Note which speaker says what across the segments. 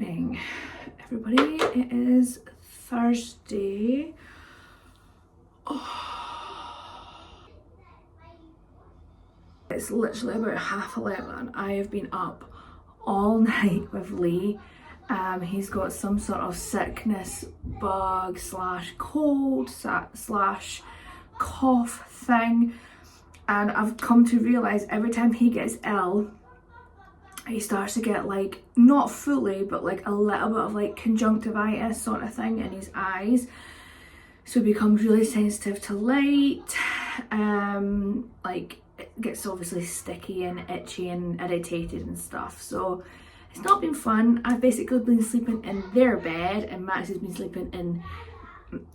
Speaker 1: morning, everybody. It is Thursday. It's literally about 11:30. I have been up all night with Lee. He's got some sort of sickness bug slash cold slash cough thing, and I've come to realise every time he gets ill, he starts to get like, not fully, but like a little bit of like conjunctivitis sort of thing in his eyes. So he becomes really sensitive to light. Like it gets obviously sticky and itchy and irritated and stuff. So it's not been fun. I've basically been sleeping in their bed and Max has been sleeping in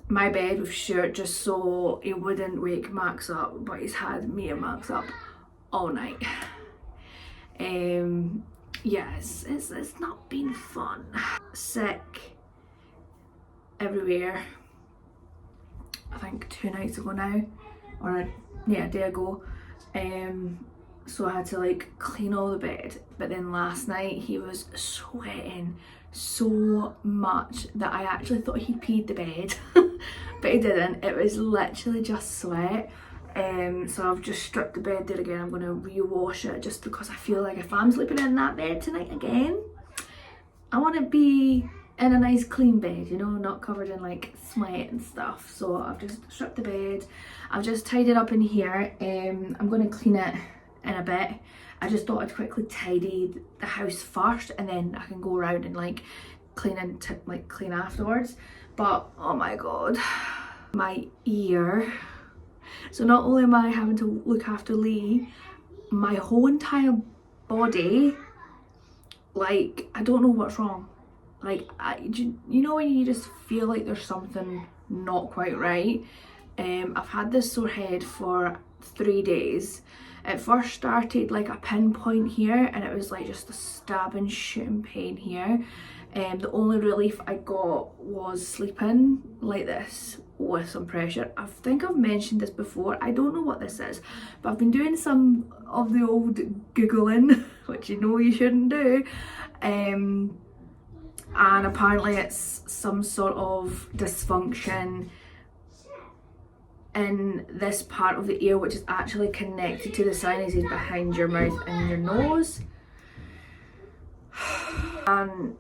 Speaker 1: my bed with Stuart just so he wouldn't wake Max up, but he's had me and Max up all night. Yes, it's not been fun. Sick everywhere. I think 2 nights ago now, or a day ago. So I had to like clean all the bed, but then last night he was sweating so much that I actually thought he peed the bed, but he didn't. It was literally just sweat. So I've just stripped the bed there again. I'm going to rewash it just because I feel like if I'm sleeping in that bed tonight again, I want to be in a nice clean bed, you know, not covered in like sweat and stuff. So I've just stripped the bed. I've just tidied up in here. I'm going to clean it in a bit. I just thought I'd quickly tidy the house first and then I can go around and like clean afterwards. But oh my god, my ear. So not only am I having to look after Lee, my whole entire body, like, I don't know what's wrong. Like, you know when you just feel like there's something not quite right? I've had this sore head for 3 days. It first started like a pinpoint here and it was like just a stabbing, shooting pain here. The only relief I got was sleeping like this with some pressure. I think I've mentioned this before. I don't know what this is, but I've been doing some of the old Googling, which you know you shouldn't do. And apparently it's some sort of dysfunction in this part of the ear, which is actually connected to the sinuses behind your mouth and your nose. And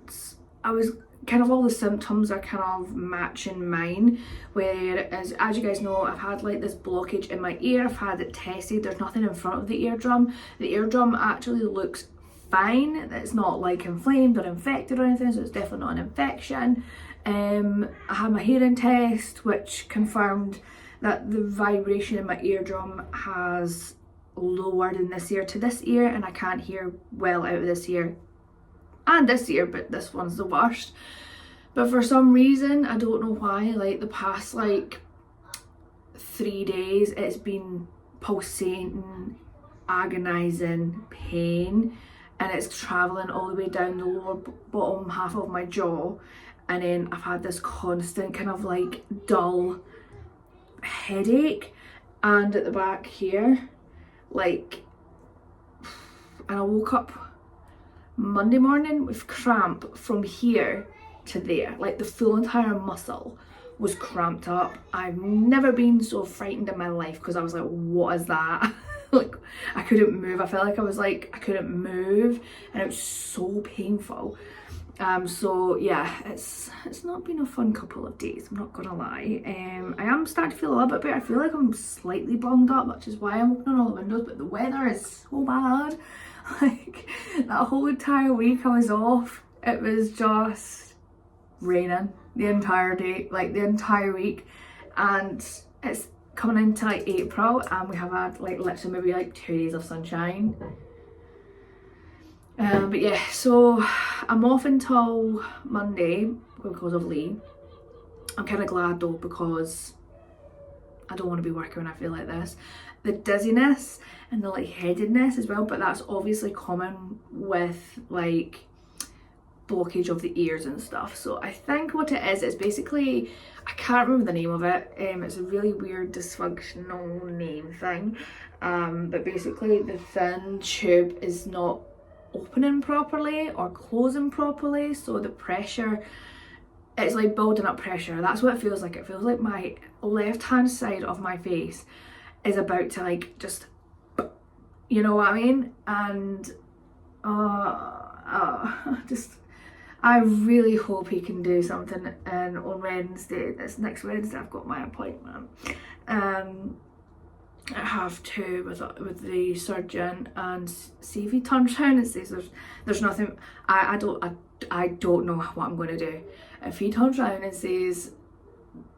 Speaker 1: I was kind of, all the symptoms are kind of matching mine, whereas, as you guys know, I've had like this blockage in my ear. I've had it tested. There's nothing in front of the eardrum. The eardrum actually looks fine. It's not like inflamed or infected or anything, so it's definitely not an infection. I had my hearing test, which confirmed that the vibration in my eardrum has lowered in this ear to this ear, and I can't hear well out of this ear and this ear, but this one's the worst. But for some reason, I don't know why, like the past like 3 days, it's been pulsating, agonizing pain, and it's traveling all the way down the lower bottom half of my jaw. And then I've had this constant kind of like dull headache, and at the back here, like, and I woke up Monday morning with cramp from here to there, like the full entire muscle was cramped up. I've never been so frightened in my life because I was like, what is that? Like, I couldn't move. I felt like I couldn't move, and it was so painful. So yeah, it's not been a fun couple of days, I'm not gonna lie. I am starting to feel a little bit better. I feel like I'm slightly bunged up, which is why I'm opening all the windows, but the weather is so bad. Like, that whole entire week I was off, it was just raining the entire day, like the entire week. And it's coming into like April and we have had like literally maybe like 2 days of sunshine. But yeah, so I'm off until Monday because of Lee. I'm kind of glad though, because I don't want to be working when I feel like this. The dizziness and the lightheadedness as well, but that's obviously common with like blockage of the ears and stuff. So I think what it is basically, I can't remember the name of it. It's a really weird dysfunctional name thing. But basically the thin tube is not opening properly or closing properly, so the pressure, it's like building up pressure. That's what it feels like. It feels like my left hand side of my face is about to like just, you know what I mean? And just, I really hope he can do something. And on Wednesday, this next Wednesday, I've got my appointment. I have to with the surgeon and see if he turns around and says there's nothing. I don't know what I'm going to do. If he turns around and says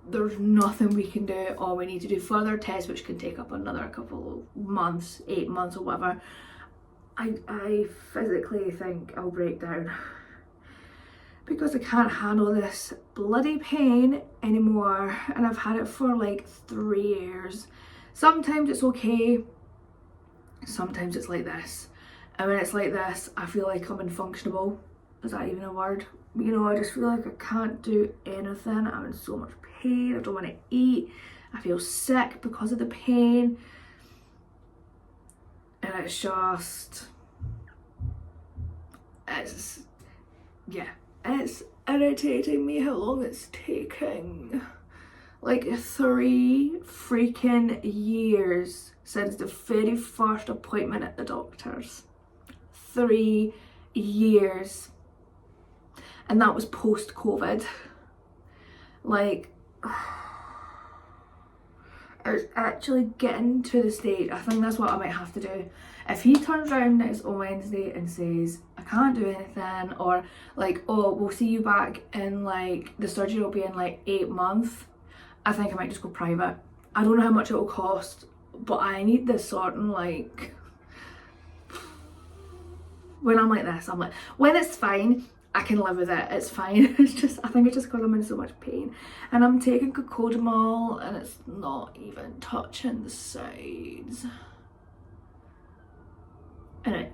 Speaker 1: there's nothing we can do, or we need to do further tests which can take up another couple of months, 8 months or whatever, I physically think I'll break down, because I can't handle this bloody pain anymore, and I've had it for like 3 years. Sometimes it's okay, sometimes it's like this, and when it's like this I feel like I'm unfunctionable. Is that even a word? You know, I just feel like I can't do anything. I'm in so much pain, I don't want to eat, I feel sick because of the pain, and it's just, it's irritating me how long it's taking. Like 3 freaking years since the very first appointment at the doctor's. 3 years. And that was post-COVID. Like, it's actually getting to the stage. I think that's what I might have to do. If he turns around next on Wednesday and says I can't do anything, or like, oh, we'll see you back in like, the surgery will be in like 8 months, I think I might just go private. I don't know how much it will cost, but I need this sorting. Like, when I'm like this, I'm like, when it's fine, I can live with it, it's fine. It's just, I think it's just because I'm in so much pain, and I'm taking cocodamol and it's not even touching the sides. Anyway,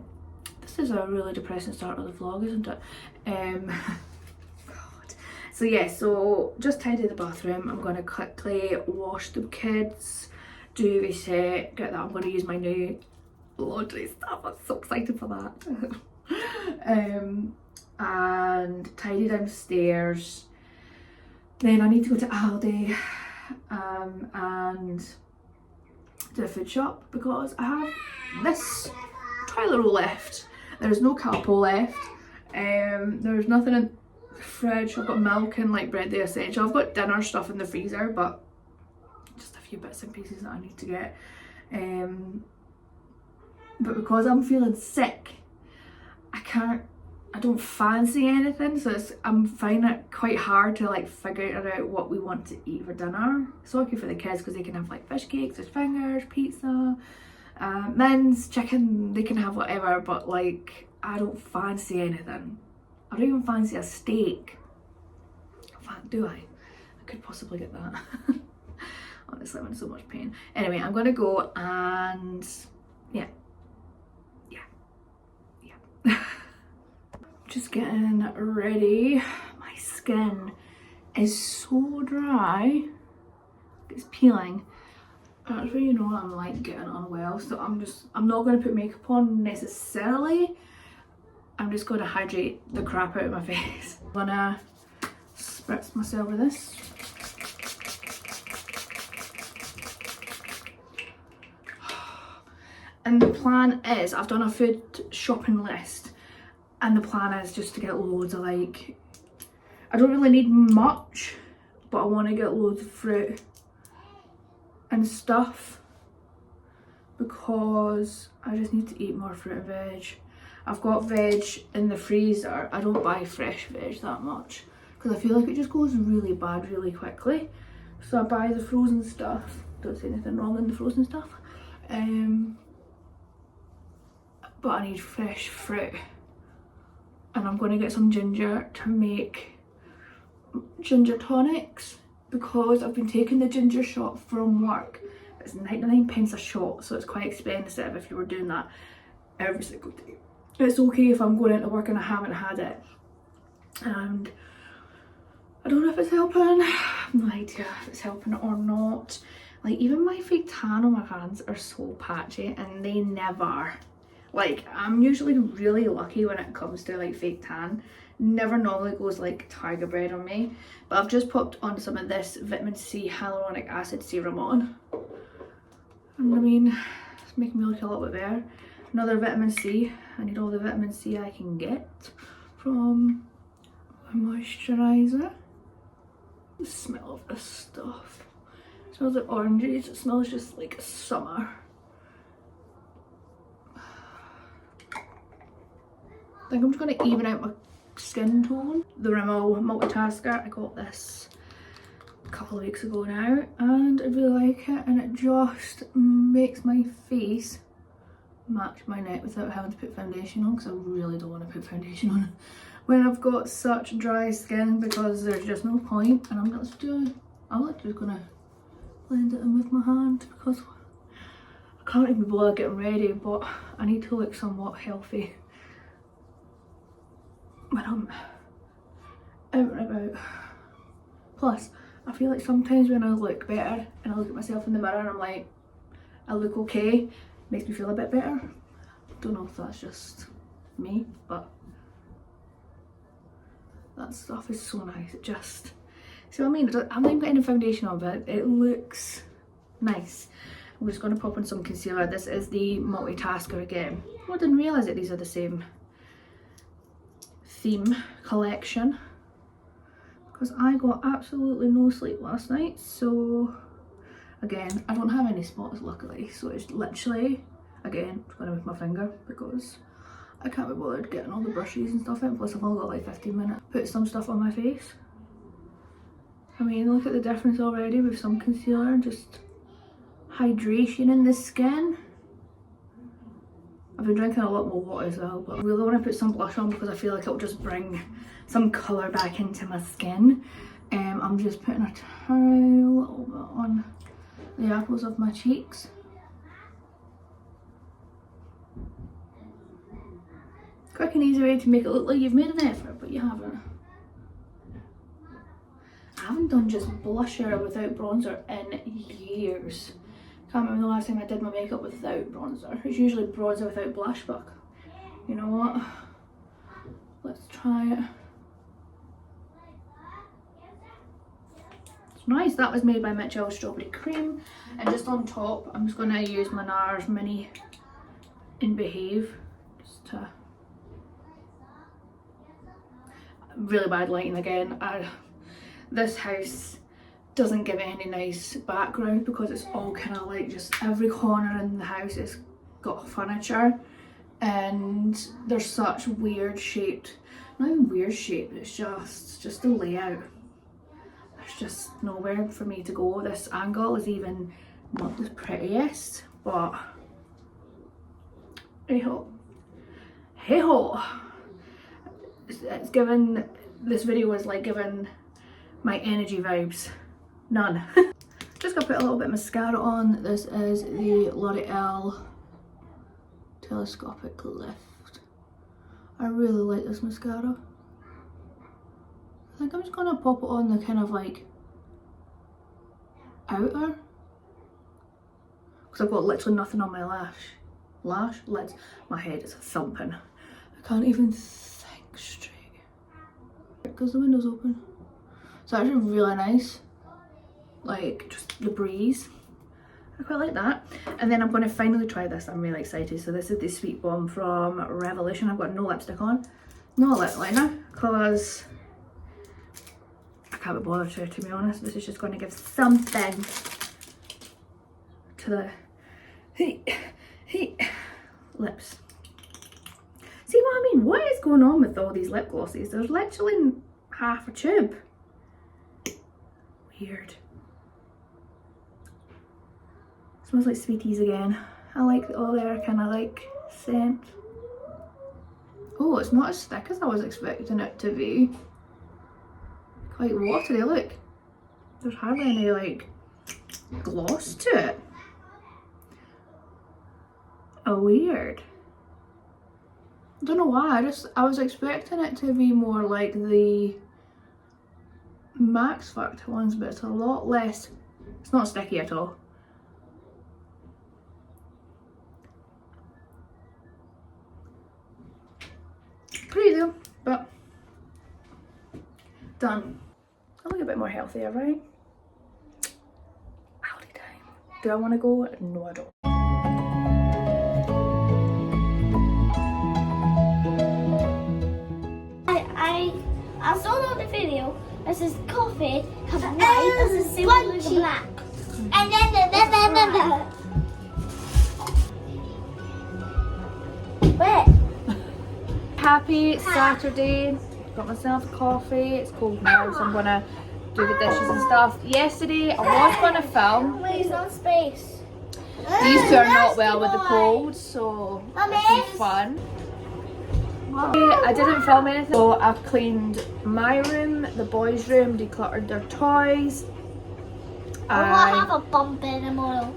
Speaker 1: this is a really depressing start of the vlog, isn't it? God. So yeah, so just tidy the bathroom. I'm going to quickly wash the kids, do a reset, get that. I'm going to use my new laundry stuff. I'm so excited for that. And tidy downstairs. Then I need to go to Aldi and do a food shop, because I have this toilet roll left. There's no Calpol left. There's nothing in the fridge. I've got milk and like bread, the essential. I've got dinner stuff in the freezer, but just a few bits and pieces that I need to get. But because I'm feeling sick, I don't fancy anything, so I'm finding it quite hard to like figure out what we want to eat for dinner. It's okay for the kids because they can have like fish cakes, fish fingers, pizza, mince, chicken, they can have whatever, but like I don't fancy anything. I don't even fancy a steak. In fact, do I? I could possibly get that. Honestly, I'm in so much pain. Anyway, I'm gonna go and yeah. Just getting ready. My skin is so dry, it's peeling. That's when you know I'm like getting unwell, so I'm not going to put makeup on necessarily. I'm just going to hydrate the crap out of my face. I'm gonna spritz myself with this. And the plan is, I've done a food shopping list, and the plan is just to get loads of like, I don't really need much, but I want to get loads of fruit and stuff, because I just need to eat more fruit and veg. I've got veg in the freezer. I don't buy fresh veg that much because I feel like it just goes really bad really quickly. So I buy the frozen stuff. Don't see anything wrong in the frozen stuff. But I need fresh fruit. And I'm going to get some ginger to make ginger tonics, because I've been taking the ginger shot from work. It's 99p a shot, so it's quite expensive if you were doing that every single day. It's okay if I'm going into work and I haven't had it. And I don't know if it's helping. I have no idea if it's helping or not. Like, even my fake tan on my hands are so patchy, and they never, Like, I'm usually really lucky when it comes to like fake tan. Never normally goes like tiger bread on me. But I've just popped on some of this vitamin C hyaluronic acid serum on. And I mean, it's making me look a little bit better. Another vitamin C. I need all the vitamin C I can get from my moisturiser. The smell of this stuff. It smells like oranges. It smells just like summer. I think I'm just going to even out my skin tone. The Rimmel Multitasker, I got this a couple of weeks ago now and I really like it, and it just makes my face match my neck without having to put foundation on, because I really don't want to put foundation on when I've got such dry skin, because there's just no point. And I'm just gonna blend it in with my hand because I can't even bother getting ready, but I need to look somewhat healthy when I'm out and about. Plus, I feel like sometimes when I look better and I look at myself in the mirror and I'm like, I look okay, makes me feel a bit better. Don't know if that's just me, but that stuff is so nice. It just, see what I mean? I'm not even putting a foundation on, but it looks nice. I'm just going to pop on some concealer. This is the Multitasker again. I didn't realise that these are the same theme collection, because I got absolutely no sleep last night. So again, I don't have any spots luckily, so it's literally, again, I'm going to with my finger because I can't be bothered getting all the brushes and stuff in, plus I've only got like 15 minutes. Put some stuff on my face. I mean, look at the difference already with some concealer, just hydration in the skin. I've been drinking a lot more water as well, but I really want to put some blush on because I feel like it'll just bring some colour back into my skin. I'm just putting a tiny little bit on the apples of my cheeks. Quick and easy way to make it look like you've made an effort, but you haven't. I haven't done just blusher without bronzer in years. Can't remember the last time I did my makeup without bronzer. It's usually bronzer without blush, but you know what? Let's try it. It's nice. That was made by Mitchell Strawberry Cream. And just on top, I'm just going to use my NARS Mini in Behave. Just to... Really bad lighting again. This house doesn't give it any nice background because it's all kind of like just every corner in the house has got furniture and there's such weird shaped, not even weird shaped, it's just the layout. There's just nowhere for me to go. This angle is even not the prettiest, but hey ho, hey ho. It's given, this video was like giving my energy vibes. None. Just gonna put a little bit of mascara on. This is the L'Oreal Telescopic Lift. I really like this mascara. I think I'm just gonna pop it on the kind of like outer, because I've got literally nothing on my lash lids. My head is thumping. I can't even think straight because the window's open. It's actually really nice. Like just the breeze, I quite like that. And then I'm going to finally try this. I'm really excited. So this is the Sweet Bomb from Revolution. I've got no lipstick on, no lip liner, because I can't be bothered to be honest. This is just going to give something to the lips. See what I mean? What is going on with all these lip glosses? There's literally half a tube. Weird. Smells like Sweeties again. I like all their kind of like scent. Oh, it's not as thick as I was expecting it to be. Quite watery, look. There's hardly any like gloss to it. Oh, weird. I don't know why, I was expecting it to be more like the Max Factor ones, but it's a lot less. It's not sticky at all. But done. I look a bit more healthier, right? Aldi time. Do I want to go? No, I don't.
Speaker 2: I saw the video. This is coffee, comes white, this is spongy, black. And then Where?
Speaker 1: Happy Saturday. Got myself a coffee. It's cold now, so I'm gonna do the dishes and stuff. Yesterday I was gonna film.
Speaker 2: Wait, no space.
Speaker 1: These two are not well with the cold, so it's been fun. I didn't film anything, so I cleaned my room, the boys' room, decluttered their toys.
Speaker 2: I will have a bump in tomorrow.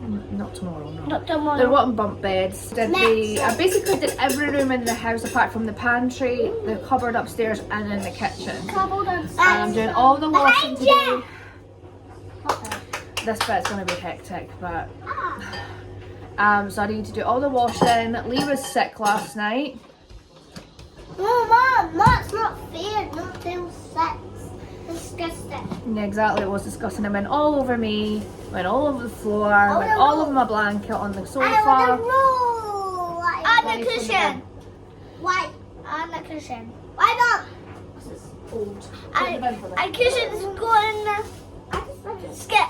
Speaker 1: Not tomorrow, no.
Speaker 2: Not tomorrow.
Speaker 1: They're wanting bunk beds. I basically did every room in the house apart from the pantry, the cupboard upstairs, and in the kitchen. And I'm doing all the washing today. This bit's gonna be hectic, but so I need to do all the washing. Lee was sick last night.
Speaker 2: No, Mom, that's not fair. Not till 6. Disgusting.
Speaker 1: Yeah, exactly. It was disgusting. It went all over me, went all over the floor, went all over my blanket on the sofa.
Speaker 2: On the cushion. Why? On the cushion. Why not?
Speaker 1: This is old.
Speaker 2: I cushion is going. Skip.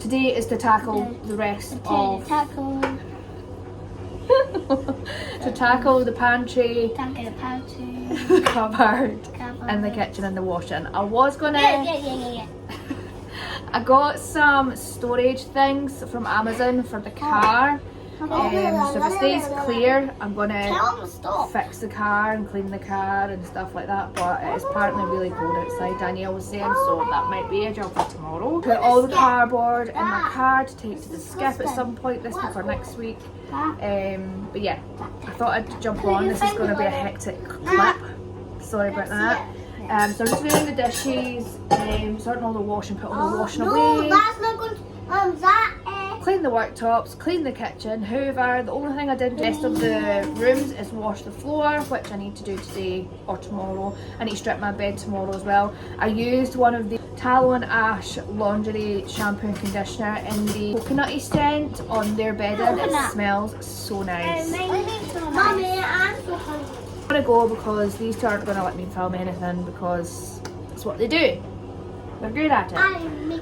Speaker 1: Today is to tackle the rest of. To tackle the pantry, cupboard, and the kitchen and the washing. I was gonna.
Speaker 2: Yeah.
Speaker 1: I got some storage things from Amazon for the car. So if it stays clear, I'm gonna fix the car and clean the car and stuff like that. But it is apparently really cold outside, Danielle was saying, so that might be a job for tomorrow. Put all the cardboard in my car to take to the skip at some point this week or next week. But yeah, I thought I'd jump on. This is going to be a hectic clip. Sorry about that. So I'm just doing the dishes, sorting all the washing, put all the washing away.
Speaker 2: That's not good.
Speaker 1: Clean the worktops, clean the kitchen, hoover. The only thing I did rest of the rooms is wash the floor, which I need to do today or tomorrow. I need to strip my bed tomorrow as well. I used one of the Tallow and Ash laundry shampoo and conditioner in the coconutty scent on their bedding. It smells so nice.
Speaker 2: Mommy, I'm so hungry.
Speaker 1: I'm gonna go because these two aren't gonna let me film anything because it's what they do. They're good at it.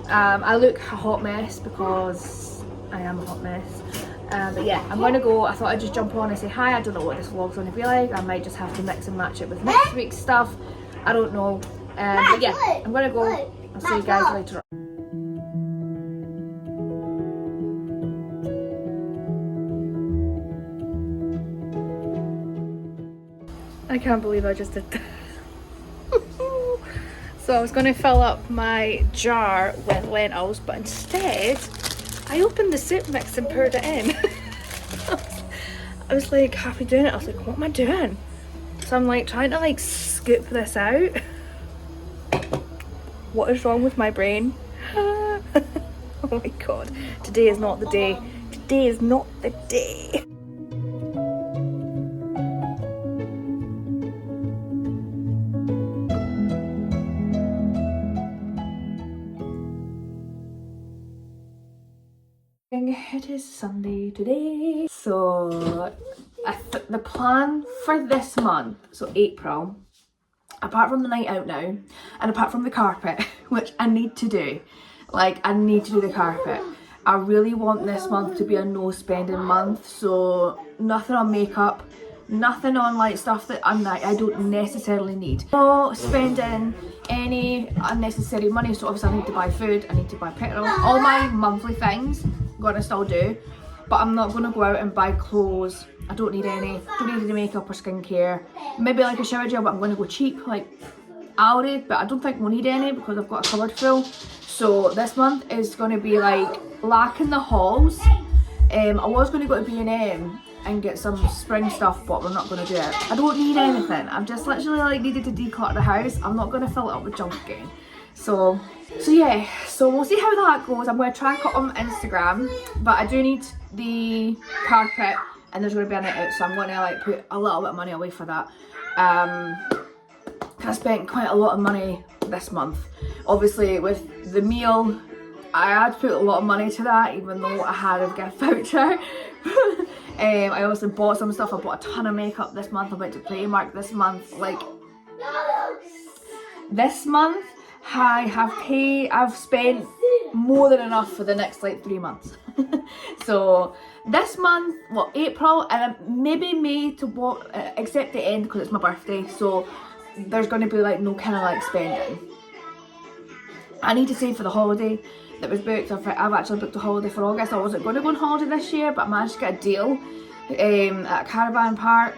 Speaker 1: I look a hot mess because I am a hot mess. But yeah, I'm gonna go. I thought I'd just jump on and say hi. I don't know what this vlog's gonna be like. I might just have to mix and match it with next week's stuff. I don't know. But yeah, I'm gonna go. I'll see you guys later on. I can't believe I just did that. So I was going to fill up my jar with lentils, but instead I opened the soup mix and poured it in. I was like halfway doing it. I was like, what am I doing? So I'm like trying to like scoop this out. What is wrong with my brain? Oh my god. Today is not the day. Today is not the day. It is Sunday today, so the plan for this month, so April, apart from the night out now and apart from the carpet, which I need to do, like I need to do the carpet, I really want this month to be a no spending month, so nothing on makeup, nothing on like stuff that I don't necessarily need. No spending any unnecessary money, so obviously I need to buy food, I need to buy petrol, all my monthly things I'm gonna still do, but I'm not gonna go out and buy clothes. I don't need any, don't need any makeup or skincare, maybe like a shower gel, but I'm gonna go cheap like Aldi, but I don't think we'll need any because I've got a cupboard full. So this month is gonna be like lacking the hauls. I was gonna go to B&M and get some spring stuff, but we're not gonna do it. I don't need anything. I've just literally like needed to declutter the house. I'm not gonna fill it up with junk again. So yeah, so we'll see how that goes. I'm gonna try and cut on Instagram, but I do need the carpet and there's gonna be a night out, so I'm gonna like put a little bit of money away for that. I spent quite a lot of money this month. Obviously with the meal, I had to put a lot of money to that, even though I had a gift voucher. I also bought some stuff. I bought a ton of makeup this month. I went to Primark this month. Like, this month I've spent more than enough for the next like 3 months. So this month, well, April and maybe May to what, except the end because it's my birthday, so there's going to be like no kind of like spending. I need to save for the holiday that was booked. I've actually booked a holiday for August. I wasn't going to go on holiday this year, but I managed to get a deal at a caravan park.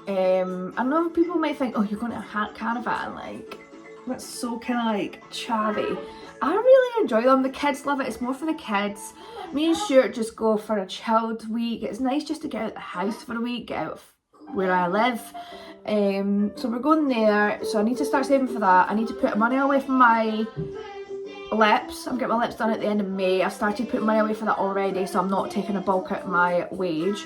Speaker 1: I know people might think, oh, you're going to a caravan, like that's so kind of like chavvy. I really enjoy them. The kids love it. It's more for the kids. Me and Stuart just go for a chilled week. It's nice just to get out of the house for a week, get out of where I live. So we're going there. So I need to start saving for that. I need to put money away from my lips. I'm getting my lips done at the end of May. I've started putting money away for that already, so I'm not taking a bulk out of my wage.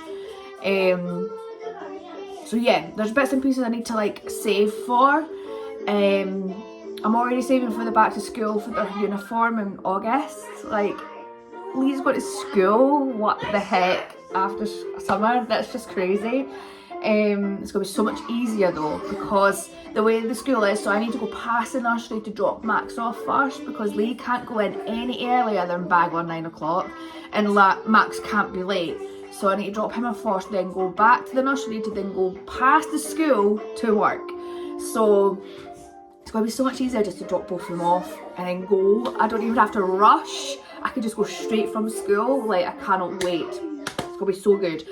Speaker 1: So yeah, there's bits and pieces I need to like save for. I'm already saving for the back to school for their uniform in August. Like, Lee's going to school, what the heck, after summer? That's just crazy. It's going to be so much easier though, because the way the school is, so I need to go past the nursery to drop Max off first, because Lee can't go in any earlier than bag on 9 o'clock, and Max can't be late. So I need to drop him off first, then go back to the nursery to then go past the school to work. So it's going to be so much easier just to drop both of them off and then go. I don't even have to rush. I could just go straight from school. Like, I cannot wait. It's going to be so good.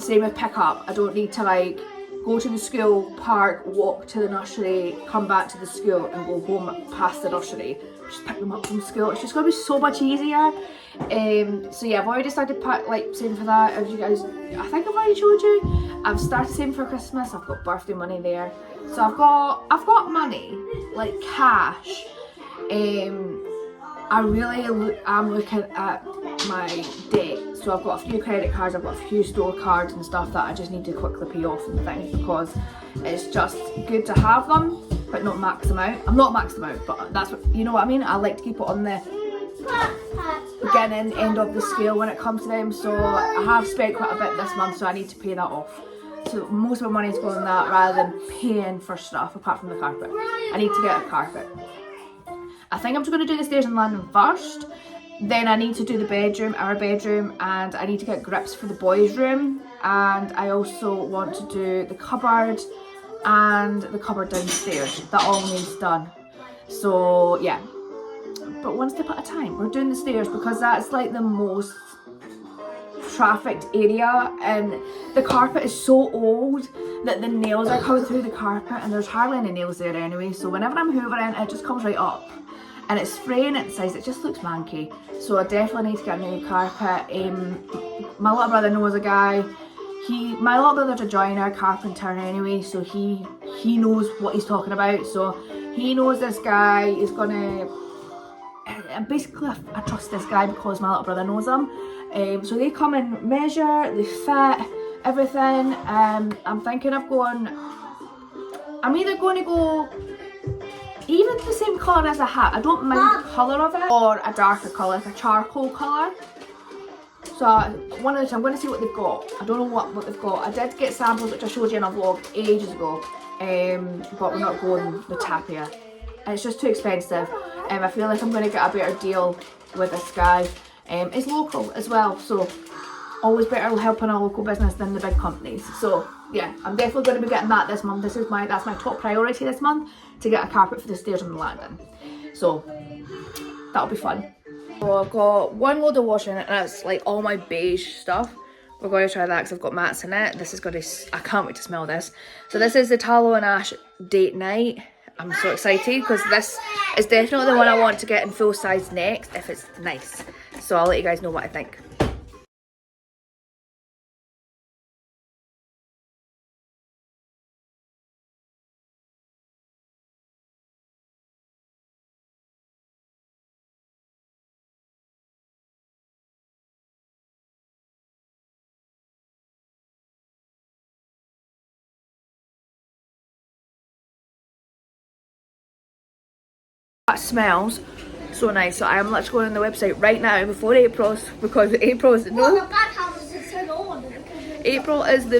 Speaker 1: Same with pickup. I don't need to like go to the school, park, walk to the nursery, come back to the school and go home past the nursery. Just pick them up from school. It's just going to be so much easier. So yeah, I've already started saving for that. As you guys, I think I've already showed you. I've started saving for Christmas. I've got birthday money there. So I've got money, like cash. I really am looking at my debt. So I've got a few credit cards, I've got a few store cards and stuff that I just need to quickly pay off and things, because it's just good to have them, but not max them out. I'm not maxed them out, but that's what, you know what I mean? I like to keep it on the beginning, end of the scale when it comes to them. So I have spent quite a bit this month, so I need to pay that off. So most of my money is going on that rather than paying for stuff apart from the carpet. I need to get a carpet. I think I'm just going to do the stairs and landing first. Then I need to do the bedroom, our bedroom, and I need to get grips for the boys' room. And I also want to do the cupboard and the cupboard downstairs. That all needs done. So yeah, but one step at a time. We're doing the stairs because that's like the most trafficked area, and the carpet is so old that the nails are coming through the carpet, and there's hardly any nails there anyway. So whenever I'm hoovering, it just comes right up. And it's spraying inside, it just looks manky. So I definitely need to get a new carpet. My little brother knows a guy. My little brother's a joiner, carpenter anyway, so he knows what he's talking about. So he knows this guy is gonna, basically I trust this guy because my little brother knows him. So they come and measure, they fit, everything. I'm thinking of I'm either going to go even the same colour as the hat. I don't mind the colour of it, or a darker colour, like a charcoal colour. So one of the two, I'm going to see what they've got. I don't know what they've got. I did get samples which I showed you in a vlog ages ago, but we're not going the tapia. It's just too expensive. I feel like I'm going to get a better deal with this guy. It's local as well, so always better helping a local business than the big companies. So yeah, I'm definitely going to be getting that this month. That's my top priority this month, to get a carpet for the stairs and the landing. So that'll be fun. So I've got one load of washing, and it's like all my beige stuff. We're going to try that because I've got mats in it. This is going to, I can't wait to smell this. So this is the Tallow and Ash Date Night. I'm so excited because this is definitely the one I want to get in full size next, if it's nice. So I'll let you guys know what I think. smells so nice. So I am literally going on the website right now before April's, because April is no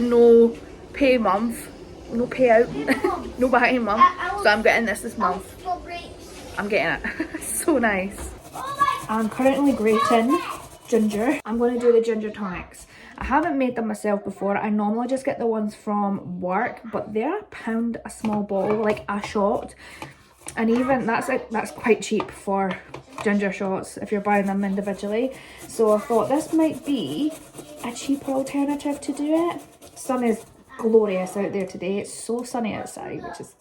Speaker 1: no pay month, no payout, no buying month. So I'm getting this month. I'm getting it. So nice. I'm currently grating ginger. I'm going to do the ginger tonics. I haven't made them myself before. I normally just get the ones from work, but they're £1 a small bottle, like a shot. And even that's quite cheap for ginger shots if you're buying them individually. So I thought this might be a cheaper alternative to do it. Sun is glorious out there today. It's so sunny outside, which is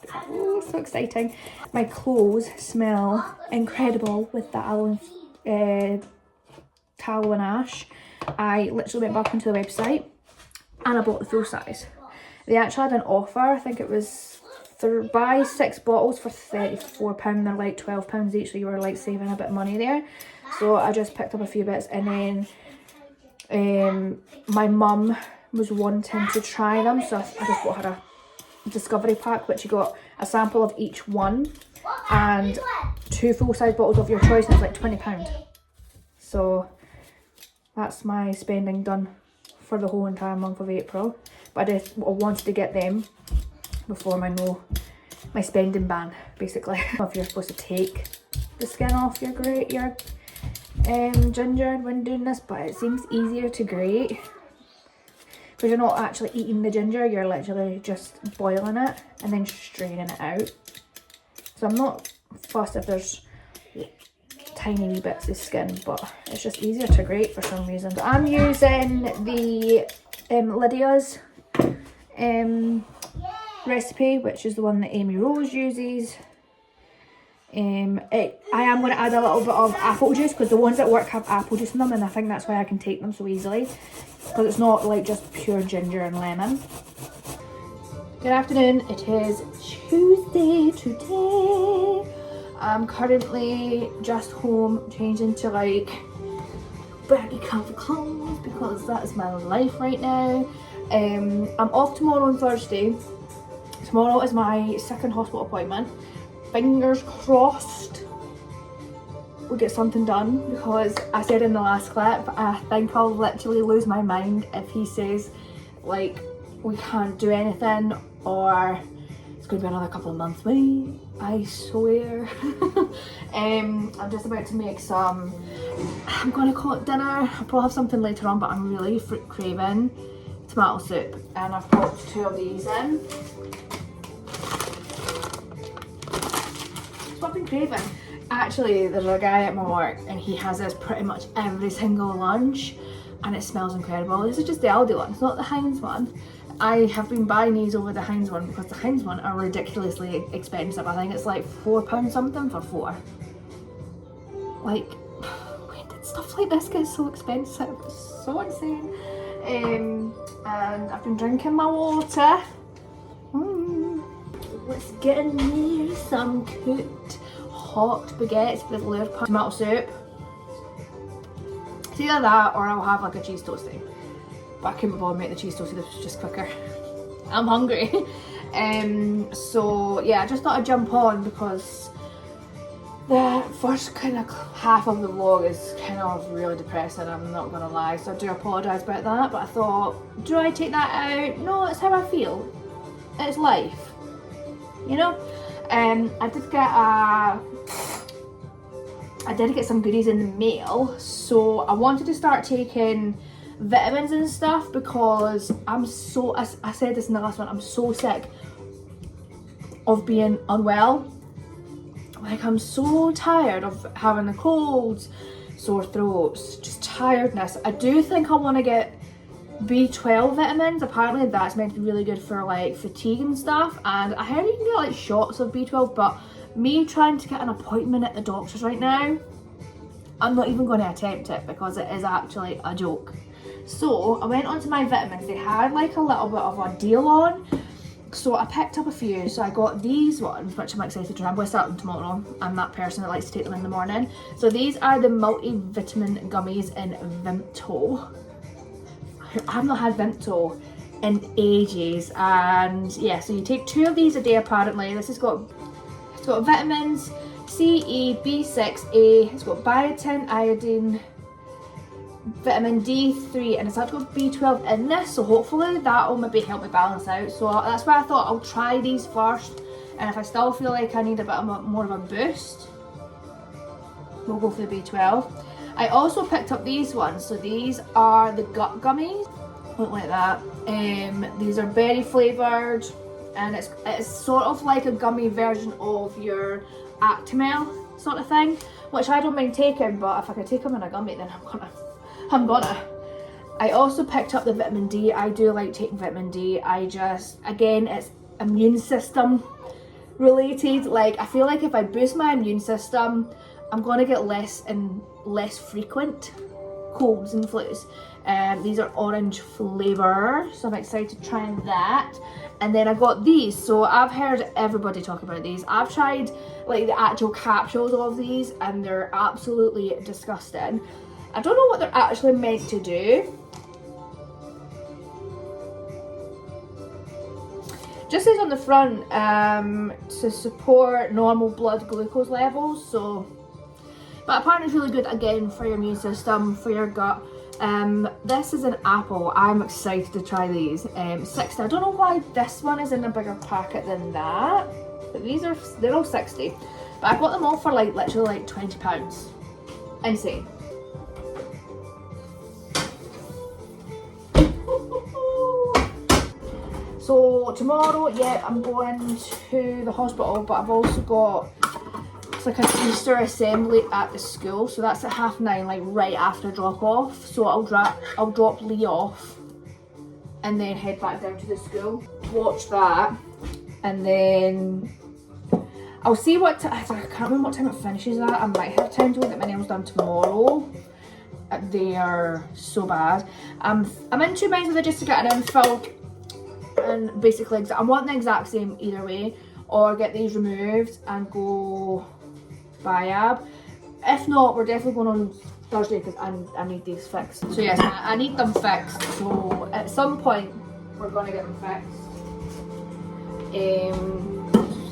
Speaker 1: so exciting. My clothes smell incredible with the tallow and ash. I literally went back onto the website and I bought the full size. They actually had an offer. I think it was buy 6 bottles for £34. They're like £12 each, so you were like saving a bit of money there. So I just picked up a few bits, and then my mum was wanting to try them, so I just bought her a discovery pack, which you got a sample of each one and 2 full-size bottles of your choice, and it's like £20. So that's my spending done for the whole entire month of April. But I wanted to get them before my spending ban, basically. I don't know if you're supposed to take the skin off your ginger when doing this, but it seems easier to grate because you're not actually eating the ginger, you're literally just boiling it and then straining it out. So I'm not fussed if there's tiny wee bits of skin, but it's just easier to grate for some reason. So I'm using the Lydia's recipe, which is the one that Amy Rose uses. I am going to add a little bit of apple juice because the ones at work have apple juice in them, and I think that's why I can take them so easily, because it's not like just pure ginger and lemon. Good afternoon, it is Tuesday today. I'm currently just home changing to like baggy comfy clothes because that is my life right now. I'm off tomorrow and Thursday. Tomorrow is my second hospital appointment. Fingers crossed we'll get something done, because I said in the last clip I think I'll literally lose my mind if he says like we can't do anything or it's going to be another couple of months away. I swear. I'm just about to make some, I'm going to call it dinner. I'll probably have something later on, but I'm really craving tomato soup, and I've popped 2 of these in. So I've been craving. Actually, there's a guy at my work and he has this pretty much every single lunch and it smells incredible. This is just the Aldi one, it's not the Heinz one. I have been buying these over the Heinz one because the Heinz one are ridiculously expensive. I think it's like £4 something for 4. Like, when did stuff like this get so expensive? It's so insane. And I've been drinking my water. Let's get in there some cooked hot baguettes with layered tomato soup. It's either that or I'll have like a cheese toastie. But I couldn't be bothered to make the cheese toastie, this was just quicker. I'm hungry. So yeah, I just thought I'd jump on because the first kind of half of the vlog is kind of really depressing, I'm not gonna lie, so I do apologise about that, but I thought, do I take that out? No, it's how I feel. It's life, you know? I did get some goodies in the mail, so I wanted to start taking vitamins and stuff because I'm so, I said this in the last one, I'm so sick of being unwell. Like, I'm so tired of having the colds, sore throats, just tiredness. I do think I want to get B12 vitamins. Apparently that's meant to be really good for like fatigue and stuff, and I heard you can get like shots of B12, but me trying to get an appointment at the doctor's right now, I'm not even going to attempt it because it is actually a joke. So I went onto my vitamins. They had like a little bit of a deal on, so I picked up a few. So I got these ones, which I'm excited to try. I'm going to start them tomorrow. I'm that person that likes to take them in the morning. So these are the multivitamin gummies in Vimto. I've not had Vimto in ages, and yeah, so you take 2 of these a day apparently. This has got, it's got vitamins, C, E, B6, A. It's got biotin, iodine, vitamin D3, and it's actually got B12 in this, so hopefully that'll maybe help me balance out. So that's why I thought I'll try these first, and if I still feel like I need a bit of more of a boost, we'll go for the B12. I also picked up these ones, so these are the gut gummies. Look like that. These are berry flavoured, and it's sort of like a gummy version of your Actimel sort of thing, which I don't mind taking, but if I can take them in a gummy, then I'm gonna. I also picked up the vitamin D. I do like taking vitamin D. Again, it's immune system related. Like, I feel like if I boost my immune system, I'm gonna get less frequent colds and flus. These are orange flavour, so I'm excited to try that. And then I got these, so I've heard everybody talk about these. I've tried like the actual capsules of these, and they're absolutely disgusting. I don't know what they're actually meant to do. Just says on the front to support normal blood glucose levels, so, but apparently it's really good again for your immune system, for your gut. This is an apple. I'm excited to try these. 60. I don't know why this one is in a bigger packet than that, but they're all 60. But I got them all for like literally like £20. Insane. So tomorrow, yeah, I'm going to the hospital, but I've also got, it's like an Easter assembly at the school, so that's at 9:30, like right after drop off. So I'll drop Lee off and then head back down to the school, watch that, and then I'll see what I can't remember what time it finishes at. I might have time to get my nails done tomorrow. They are so bad. I'm in two minds whether just to get an infill and basically I want the exact same either way, or get these removed and go biab. If not, we're definitely going on Thursday because I need these fixed. So yes, I need them fixed, so at some point we're going to get them fixed.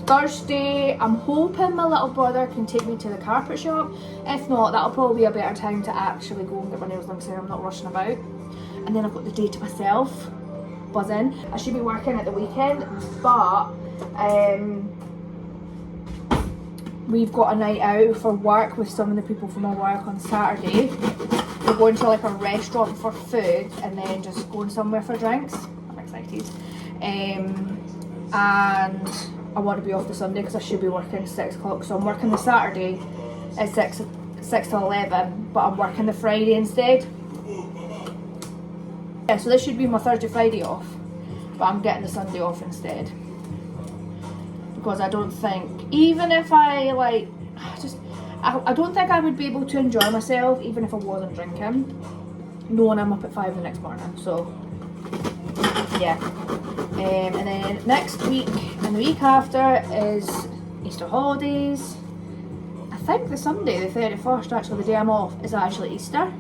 Speaker 1: Thursday, I'm hoping my little brother can take me to the carpet shop. If not, that'll probably be a better time to actually go and get my nails done so I'm not rushing about. And then I've got the day to myself, buzzing. I should be working at the weekend, but we've got a night out for work with some of the people from my work on Saturday. We're going to like a restaurant for food and then just going somewhere for drinks. I'm excited. And I want to be off the Sunday because I should be working 6 o'clock. So I'm working the Saturday at 6 to 11, but I'm working the Friday instead. Yeah, so this should be my Thursday, Friday off, but I'm getting the Sunday off instead. Because I don't think, even if I like, I don't think I would be able to enjoy myself even if I wasn't drinking, knowing I'm up at 5 the next morning. So yeah, and then next week and the week after is Easter holidays. I think the Sunday, the 31st, actually the day I'm off, is actually Easter.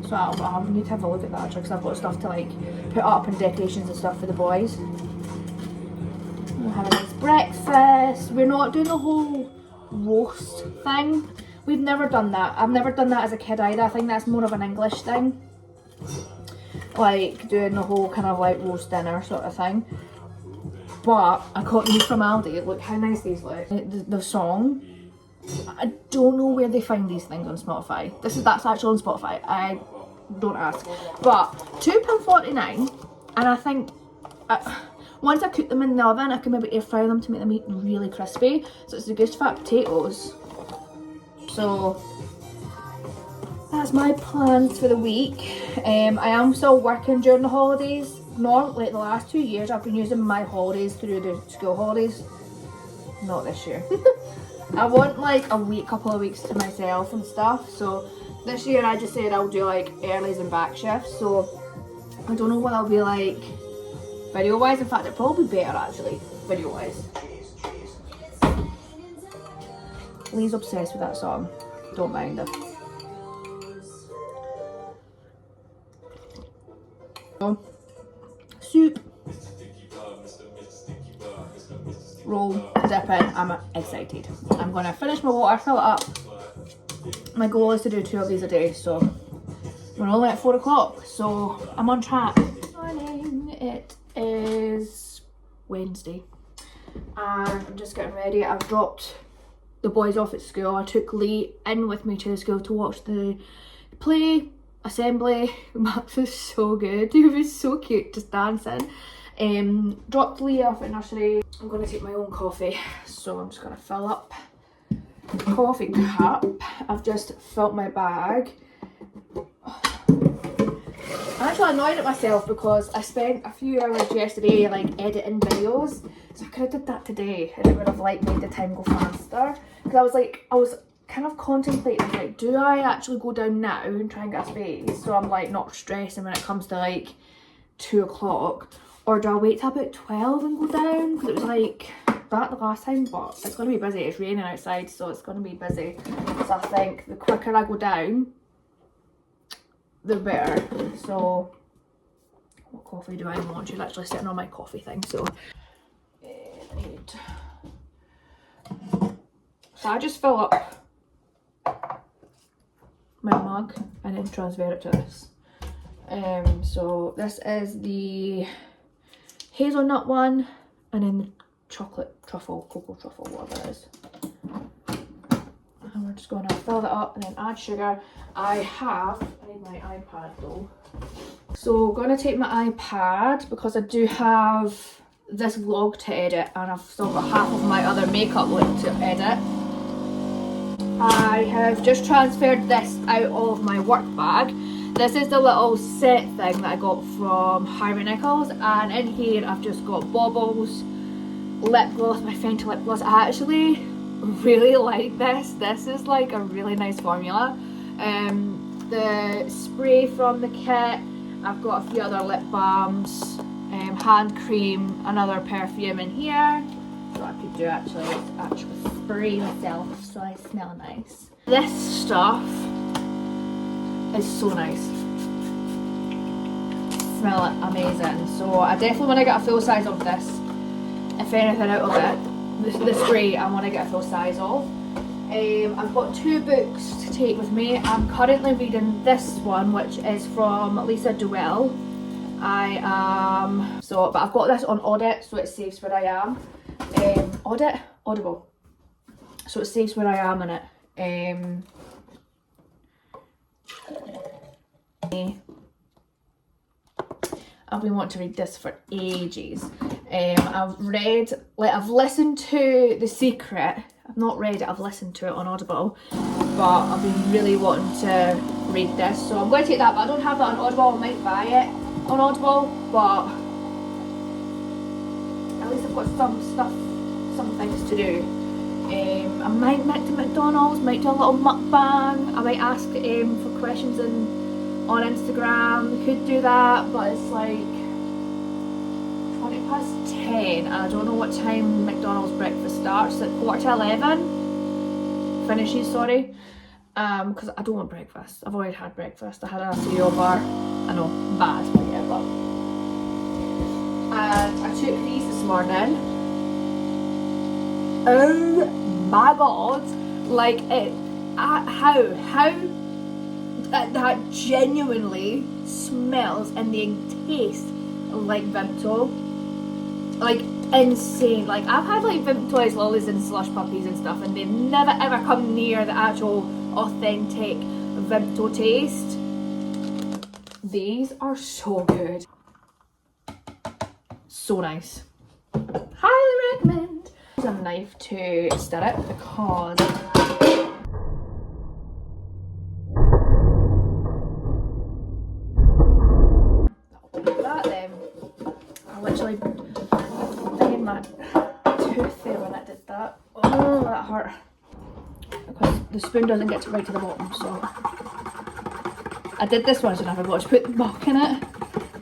Speaker 1: So I'll need to have a look at that actually, because I've got stuff to like put up and decorations and stuff for the boys. We'll have a nice breakfast. We're not doing the whole roast thing. We've never done that. I've never done that as a kid either. I think that's more of an English thing. Like doing the whole kind of like roast dinner sort of thing. But I got these from Aldi. Look how nice these look. The song. I don't know where they find these things on Spotify. That's actually on Spotify. I don't ask. But £2.49, and I think once I cook them in the oven, I can maybe air fry them to make them really crispy. So it's the good fat potatoes. So that's my plans for the week. I am still working during the holidays. Not like the last 2 years, I've been using my holidays through the school holidays. Not this year. I want like a couple of weeks to myself and stuff. So this year I just said I'll do like earlies and back shifts. So I don't know what I'll be like video wise. In fact, it'll probably be better actually, video wise. Lee's obsessed with that song. Don't mind her. Soup. roll, dip in. I'm excited. I'm gonna finish my water, fill it up. My goal is to do 2 of these a day, so we're only at 4 o'clock, so I'm on track. Morning, it is Wednesday, and I'm just getting ready. I've dropped the boys off at school. I took Lee in with me to the school to watch the play assembly. Max was so good. He was so cute, just dancing. Dropped Lee off at nursery. I'm going to take my own coffee, so I'm just going to fill up the coffee cup. I've just filled my bag. I'm actually annoyed at myself because I spent a few hours yesterday like editing videos, so I could have did that today and it would have like made the time go faster. Because I was kind of contemplating like, do I actually go down now and try and get a space so I'm like not stressing when it comes to like 2 o'clock, or do I wait till about 12 and go down? Because it was like that the last time, but it's going to be busy. It's raining outside, so it's going to be busy. So I think the quicker I go down, the better. So what coffee do I want? She's actually sitting on my coffee thing, so I just fill up my mug and then transfer it to this. So this is the hazelnut one, and then the chocolate truffle, cocoa truffle, whatever it is. And we're just going to fill that up and then add sugar. I need my iPad though. So I'm going to take my iPad because I do have this vlog to edit, and I've still got half of my other makeup look to edit. I have just transferred this out of my work bag. This is the little set thing that I got from Harvey Nichols, and in here I've just got baubles, lip gloss, my Fenty lip gloss. I actually really like this. This is like a really nice formula. The spray from the kit, I've got a few other lip balms, hand cream, another perfume in here. So I could do actually spray myself so I smell nice. This stuff is so nice. Smell it amazing. So I definitely want to get a full size of this. If anything out of it, the spray I want to get a full size of. I've got 2 books to take with me. I'm currently reading this one, which is from Lisa Duell. But I've got this on audit, so it saves where I am. Audible. So it saves where I am in it. I've been wanting to read this for ages. I've listened to The Secret. I've not read it, I've listened to it on Audible, but I've been really wanting to read this, so I'm going to take that, but I don't have that on Audible. I might buy it on Audible, but at least I've got some things to do. I might make to McDonald's, might do a little mukbang. I might ask for questions on Instagram. We could do that, but it's like 10, and I don't know what time McDonald's breakfast starts. At 11:15 finishes, sorry, because I don't want breakfast. I've already had breakfast. I had a cereal bar. I know, bad, but yeah, but. And I took these this morning. Oh my god, like it, how that genuinely smells and they taste like Vimto. Like insane. Like I've had like Vimto lollies and slush puppies and stuff, and they've never ever come near the actual authentic Vimto taste. These are so good. So nice. Highly recommend. Use a knife to stir it because that then I literally paid my tooth there when I did that. Oh, that hurt. Because the spoon doesn't get right to the bottom, so I did this once and I forgot to put milk in it.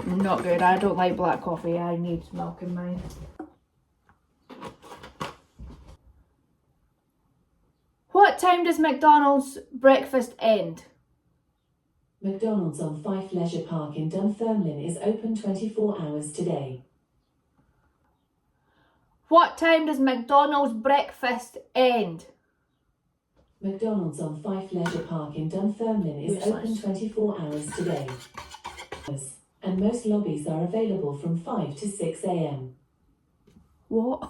Speaker 1: Not good. I don't like black coffee. I need milk in mine. What time does McDonald's breakfast end?
Speaker 3: McDonald's on Fife Leisure Park in Dunfermline is open 24 hours today.
Speaker 1: What time does McDonald's breakfast end?
Speaker 3: McDonald's on Fife Leisure Park in Dunfermline is open 24 hours today. And most lobbies are available from 5 to 6 a.m.
Speaker 1: What?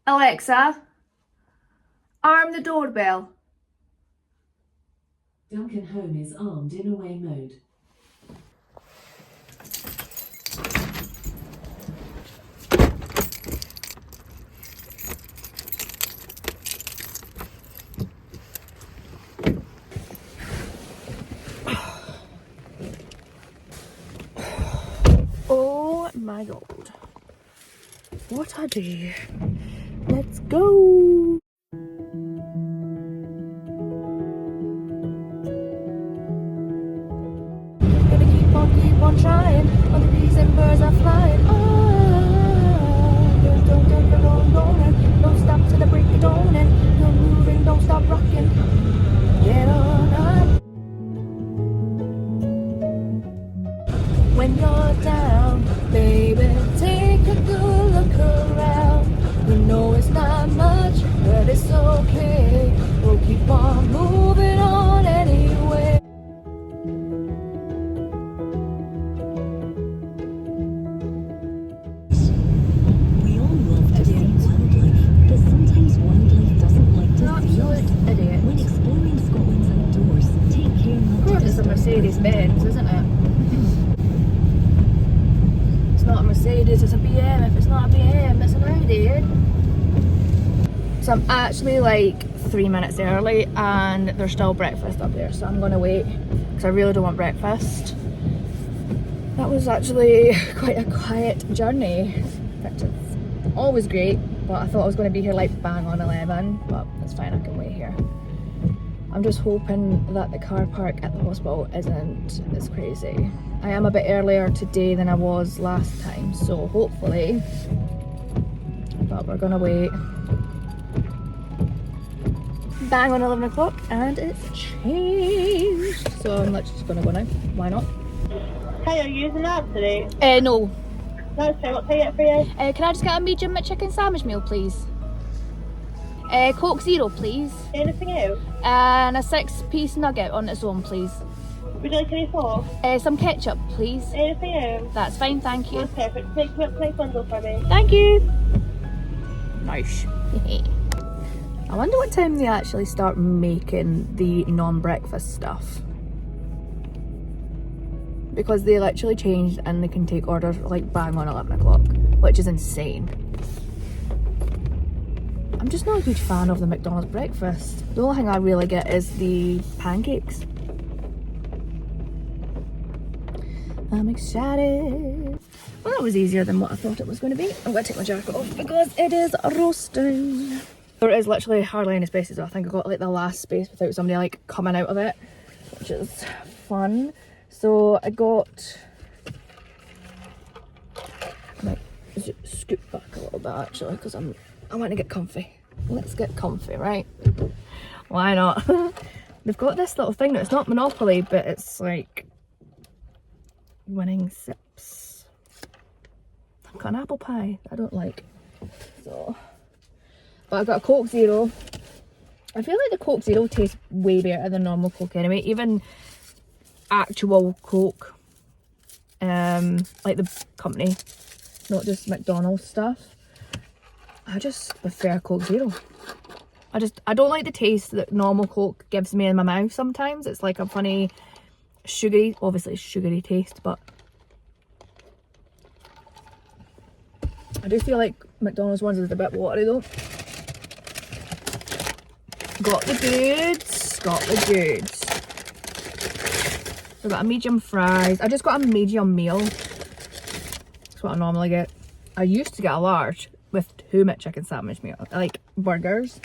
Speaker 1: Alexa, arm the doorbell.
Speaker 3: Duncan Home is armed in away mode.
Speaker 1: Oh my god. What a day. Let's go. Gonna keep on trying. All the bees and birds are flying. Don't stop till the break of dawn. And you're moving, don't stop rocking. Get on up. When you're down, baby, take a good look around. We know it's not much, but it's okay. We'll keep on moving on anyway.
Speaker 4: We all love to see wildlife, but sometimes wildlife doesn't like to see us.
Speaker 1: Absolute idiot.
Speaker 4: When exploring Scotland's outdoors, take care not
Speaker 1: Of course
Speaker 4: to
Speaker 1: it's a
Speaker 4: disturb
Speaker 1: Mercedes-Benz, isn't it? It's not a Mercedes, it's a BM. If it's not a BM, it's an Audi. So I'm actually like 3 minutes early and there's still breakfast up there, so I'm gonna wait because I really don't want breakfast. That was actually quite a quiet journey, which is always great, but I thought I was going to be here like bang on 11, but it's fine, I can wait here. I'm just hoping that the car park at the hospital isn't as crazy. I am a bit earlier today than I was last time, so hopefully, but we're gonna wait. Bang on 11 o'clock and it's changed, so I'm literally just gonna go now. Why not?
Speaker 5: Hey, are you using that today?
Speaker 1: No.
Speaker 5: No, it's fine. What can I get for you?
Speaker 1: Can I just get a medium McChicken sandwich meal, please? Coke Zero, please.
Speaker 5: Anything else?
Speaker 1: And a 6-piece nugget on its own, please.
Speaker 5: Would you like any sauce?
Speaker 1: Some ketchup, please.
Speaker 5: Anything else?
Speaker 1: That's fine, thank you.
Speaker 5: That's perfect. Take a nice bundle for me.
Speaker 1: Thank you. Nice. I wonder what time they actually start making the non-breakfast stuff. Because they literally changed and they can take orders like bang on 11 o'clock, which is insane. I'm just not a huge fan of the McDonald's breakfast. The only thing I really get is the pancakes. I'm excited. Well, that was easier than what I thought it was going to be. I'm going to take my jacket off because it is roasting. There is literally hardly any spaces. I think I got like the last space without somebody like coming out of it, which is fun. So I got, I might scoot back a little bit actually because I want to get comfy. Let's get comfy, right? Why not? They've got this little thing that it's not Monopoly, but it's like winning sips. I've got an apple pie that I don't like. So, but I've got a Coke Zero. I feel like the Coke Zero tastes way better than normal Coke anyway. Even actual Coke, like the company, not just McDonald's stuff. I just prefer Coke Zero. I don't like the taste that normal Coke gives me in my mouth sometimes. It's like a funny sugary, obviously sugary taste, but I do feel like McDonald's ones is a bit watery though. Got the goods, got the goods. So I got a medium fries. I just got a medium meal. That's what I normally get. I used to get a large with 2 McChicken sandwich meal, like burgers.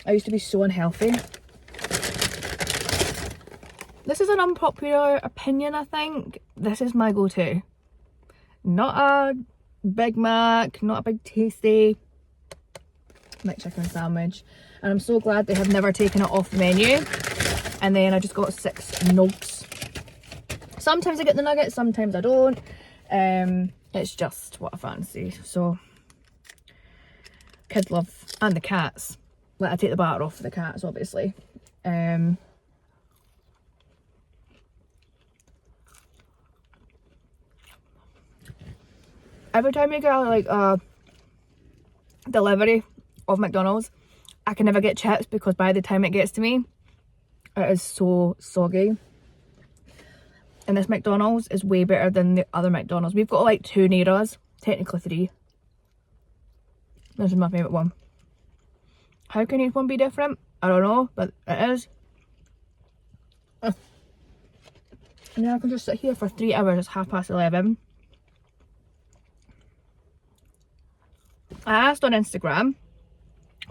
Speaker 1: I used to be so unhealthy. This is an unpopular opinion, I think. This is my go-to. Not a Big Mac, not a big tasty McChicken sandwich. And I'm so glad they have never taken it off the menu. And then I just got 6 nugs. Sometimes I get the nuggets, sometimes I don't. It's just what I fancy. So kids love, and the cats. Like, I take the batter off for the cats, obviously. Every time you get like a delivery of McDonald's, I can never get chips because by the time it gets to me, it is so soggy. And this McDonald's is way better than the other McDonald's. We've got like 2 near us, technically 3. This is my favourite one. How can each one be different? I don't know, but it is. And then I can just sit here for 3 hours. It's 11:30. I asked on Instagram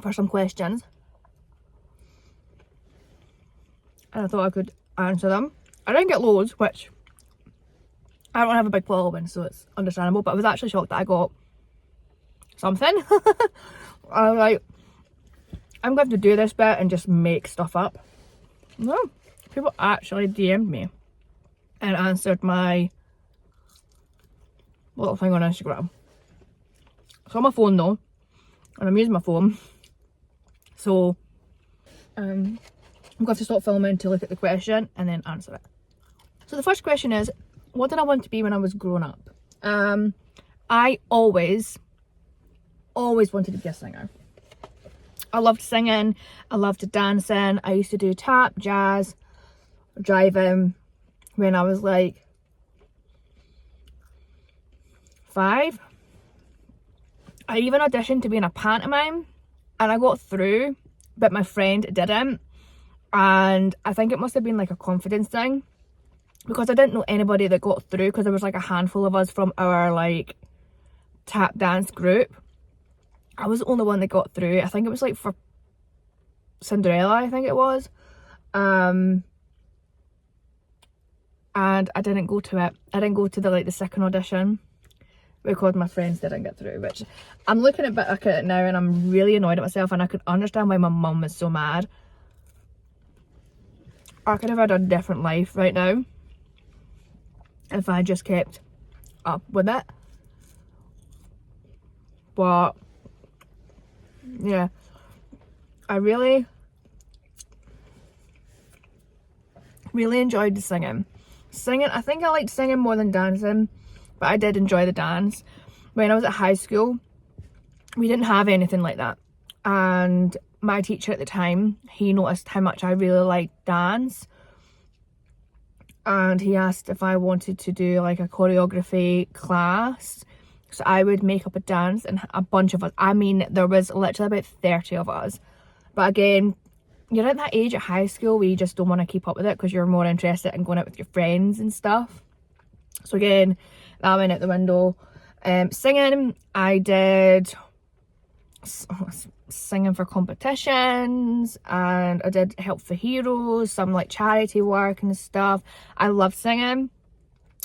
Speaker 1: for some questions, and I thought I could answer them. I didn't get loads, which I don't have a big following, so it's understandable, but I was actually shocked that I got something. I was like, I'm going to do this bit and just make stuff up. No, people actually DM'd me and answered my little thing on Instagram. It's on my phone though, and I'm using my phone, so I'm going to stop filming to look at the question and then answer it. So the first question is, what did I want to be when I was growing up? I always wanted to be a singer. I loved singing, I loved dancing. I used to do tap, jazz, driving when I was like 5. I even auditioned to be in a pantomime and I got through, but my friend didn't. And I think it must have been like a confidence thing, because I didn't know anybody that got through, because there was like a handful of us from our like tap dance group. I was the only one that got through. I think it was like for Cinderella, I think it was. And I didn't go to it. I didn't go to the second audition because my friends didn't get through, which I'm looking back at it now and I'm really annoyed at myself, and I could understand why my mum was so mad. I could have had a different life right now if I just kept up with it. But yeah, I really enjoyed the singing. I think I liked singing more than dancing, but I did enjoy the dance. When I was at high school, we didn't have anything like that, and my teacher at the time, he noticed how much I really liked dance, and he asked if I wanted to do like a choreography class. So I would make up a dance, and a bunch of us, I mean there was literally about 30 of us. But again, you're at that age at high school where you just don't want to keep up with it because you're more interested in going out with your friends and stuff. So again, that went out the window. Singing, I did singing for competitions, and I did Help for Heroes, some like charity work and stuff. I love singing.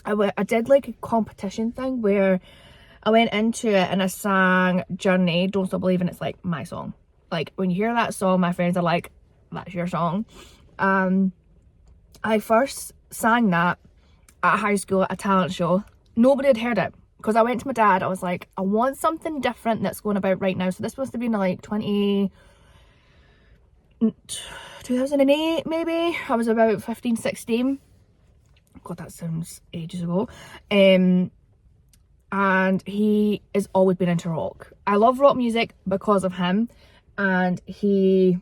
Speaker 1: I did like a competition thing where I went into it and I sang Journey, Don't Stop Believing. It's like my song. Like when you hear that song, my friends are like, that's your song. I first sang that at high school at a talent show. Nobody had heard it, because I went to my dad, I was like, I want something different that's going about right now. So this must have been like 2008 maybe. I was about 15, 16. God, that sounds ages ago. And he has always been into rock. I love rock music because of him, and he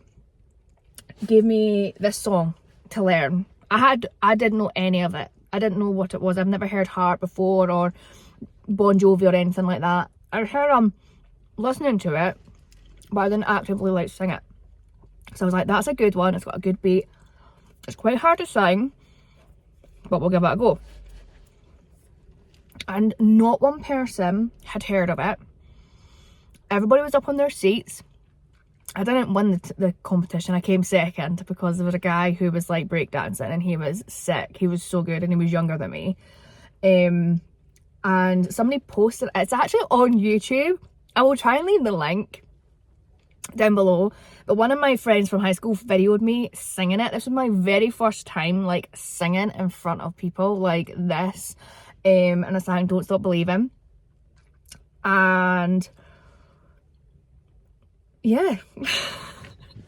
Speaker 1: gave me this song to learn. I didn't know any of it. I didn't know what it was. I've never heard Heart before or Bon Jovi or anything like that. I heard listening to it, but I didn't actively like sing it. So I was like, that's a good one. It's got a good beat. It's quite hard to sing, but we'll give it a go. And not one person had heard of it. Everybody was up on their seats. I didn't win the competition. I came second because there was a guy who was like breakdancing and he was sick. He was so good and he was younger than me. And somebody posted, it's actually on YouTube. I will try and leave the link down below. But one of my friends from high school videoed me singing it. This was my very first time like singing in front of people like this, and I sang Don't Stop Believing. And yeah,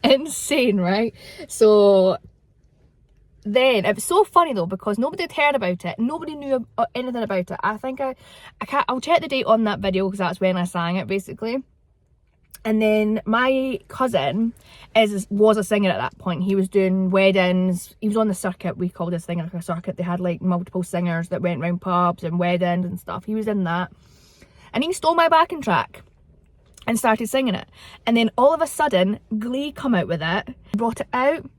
Speaker 1: insane, right? So then it was so funny though, because nobody had heard about it, nobody knew anything about it. I think I'll check the date on that video, because that's when I sang it basically. And then my cousin was a singer at that point. He was doing weddings. He was on the circuit. We called this thing like a circuit. They had like multiple singers that went around pubs and weddings and stuff. He was in that. And he stole my backing track and started singing it. And then all of a sudden, Glee come out with it, brought it out.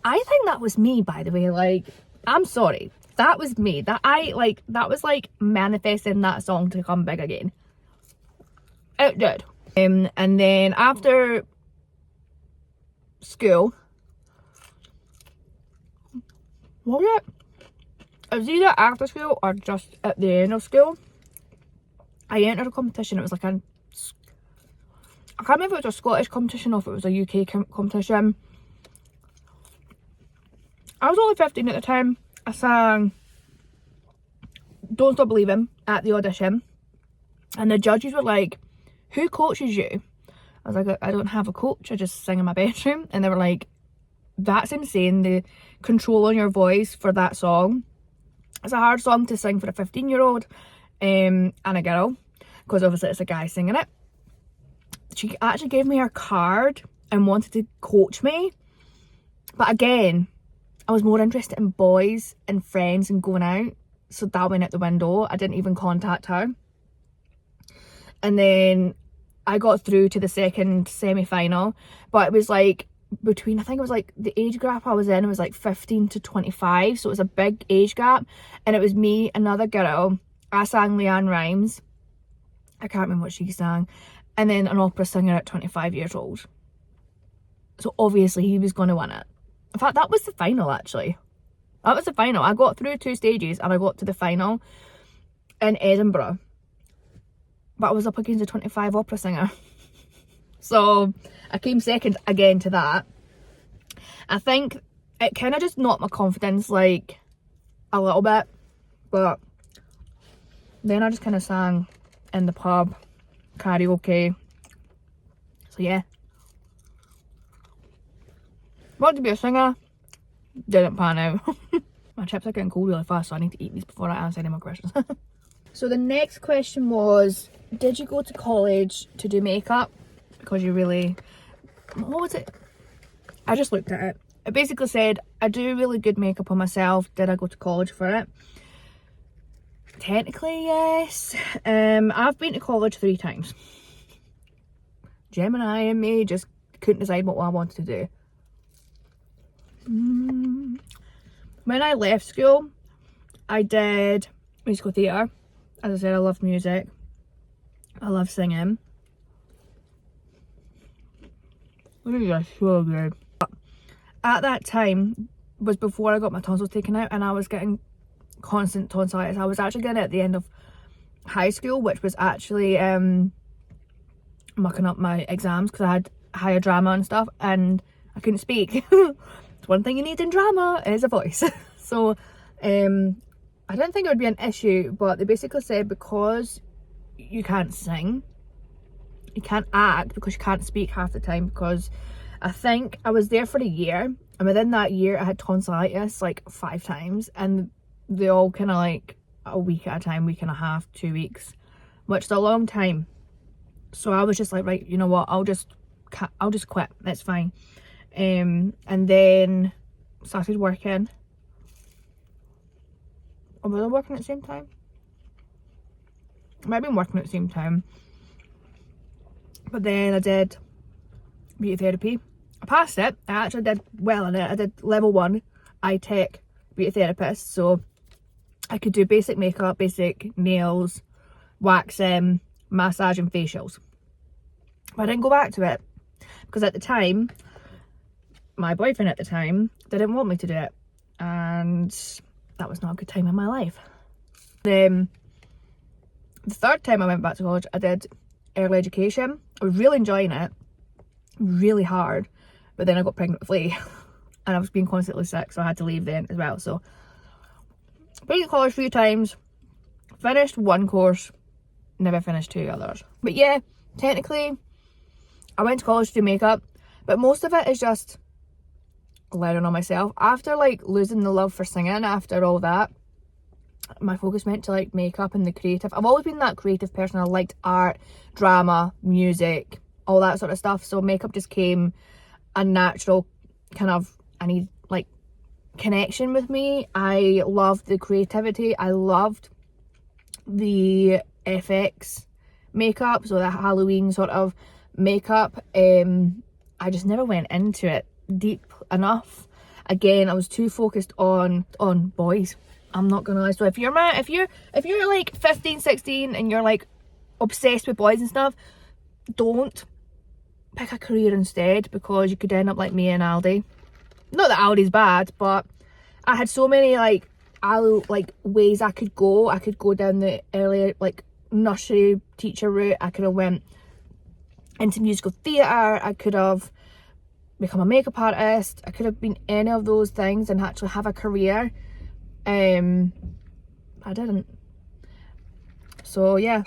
Speaker 1: I think that was me, by the way. Like, I'm sorry. That was me. That was like manifesting that song to come big again. It did. And then after school, what was it? It was either after school or just at the end of school. I entered a competition. It was like I can't remember if it was a Scottish competition or if it was a UK competition. I was only 15 at the time. I sang Don't Stop Believing at the audition, and the judges were like, who coaches you? I was like, I don't have a coach, I just sing in my bedroom. And they were like, that's insane, the control on your voice for that song. It's a hard song to sing for a 15-year-old and a girl, because obviously it's a guy singing it. She actually gave me her card and wanted to coach me, but again, I was more interested in boys and friends and going out, so that went out the window. I didn't even contact her. And then I got through to the second semi-final, but it was like between, I think it was like the age gap I was in, it was like 15 to 25, so it was a big age gap. And it was me, another girl, I sang Leanne Rimes, I can't remember what she sang, and then an opera singer at 25 years old. So obviously he was going to win it. In fact, that was the final actually. That was the final. I got through 2 stages and I got to the final in Edinburgh. But I was up against a 25 opera singer. So I came second again to that. I think it kind of just knocked my confidence like a little bit. But then I just kind of sang in the pub, karaoke. So yeah. Wanted to be a singer, didn't pan out. My chips are getting cold really fast, so I need to eat these before I answer any more questions. So the next question was, did you go to college to do makeup? Because you really, what was it? I just looked at it. It basically said, I do really good makeup on myself. Did I go to college for it? Technically, yes. I've been to college 3 times. Gemini and me just couldn't decide what I wanted to do. When I left school, I did musical theatre. As I said, I love music. I love singing. Look at this, so good. At that time was before I got my tonsils taken out, and I was getting constant tonsillitis. I was actually getting it at the end of high school, which was actually mucking up my exams because I had higher drama and stuff, and I couldn't speak. It's one thing you need in drama is a voice. So I didn't think it would be an issue, but they basically said because you can't sing, you can't act because you can't speak half the time, because I think I was there for a year, and within that year I had tonsillitis like 5 times, and they all kind of like a week at a time, week and a half, 2 weeks, which is a long time. So I was just like, right, you know what, I'll just quit, it's fine. And then started working. Or was I working at the same time? I might have been working at the same time. But then I did beauty therapy. I passed it. I actually did well in it. I did level 1 eye-tech beauty therapist. So I could do basic makeup, basic nails, waxing, massage and facials. But I didn't go back to it because at the time, my boyfriend at the time didn't want me to do it. And that was not a good time in my life. The 3rd time I went back to college, I did early education. I was really enjoying it. really hard, but then I got pregnant with Lee and I was being constantly sick, so I had to leave then as well. So been to college 3 times, finished 1 course, never finished 2 others. But yeah, technically I went to college to do makeup, but most of it is just learning on myself. After like losing the love for singing, after all that, my focus went to like makeup and the creative. I've always been that creative person. I liked art, drama, music, all that sort of stuff. So makeup just came a natural kind of, I need like connection with me. I loved the creativity. I loved the FX makeup, so the Halloween sort of makeup. I just never went into it deep enough. Again, I was too focused on boys. I'm not gonna lie. So if you're like 15, 16 and you're like obsessed with boys and stuff, don't pick a career instead, because you could end up like me and Aldi. Not that Aldi's bad, but I had so many like ways I could go. I could go down the early like nursery teacher route. I could have went into musical theatre. I could have become a makeup artist. I could have been any of those things and actually have a career. I didn't. So yeah.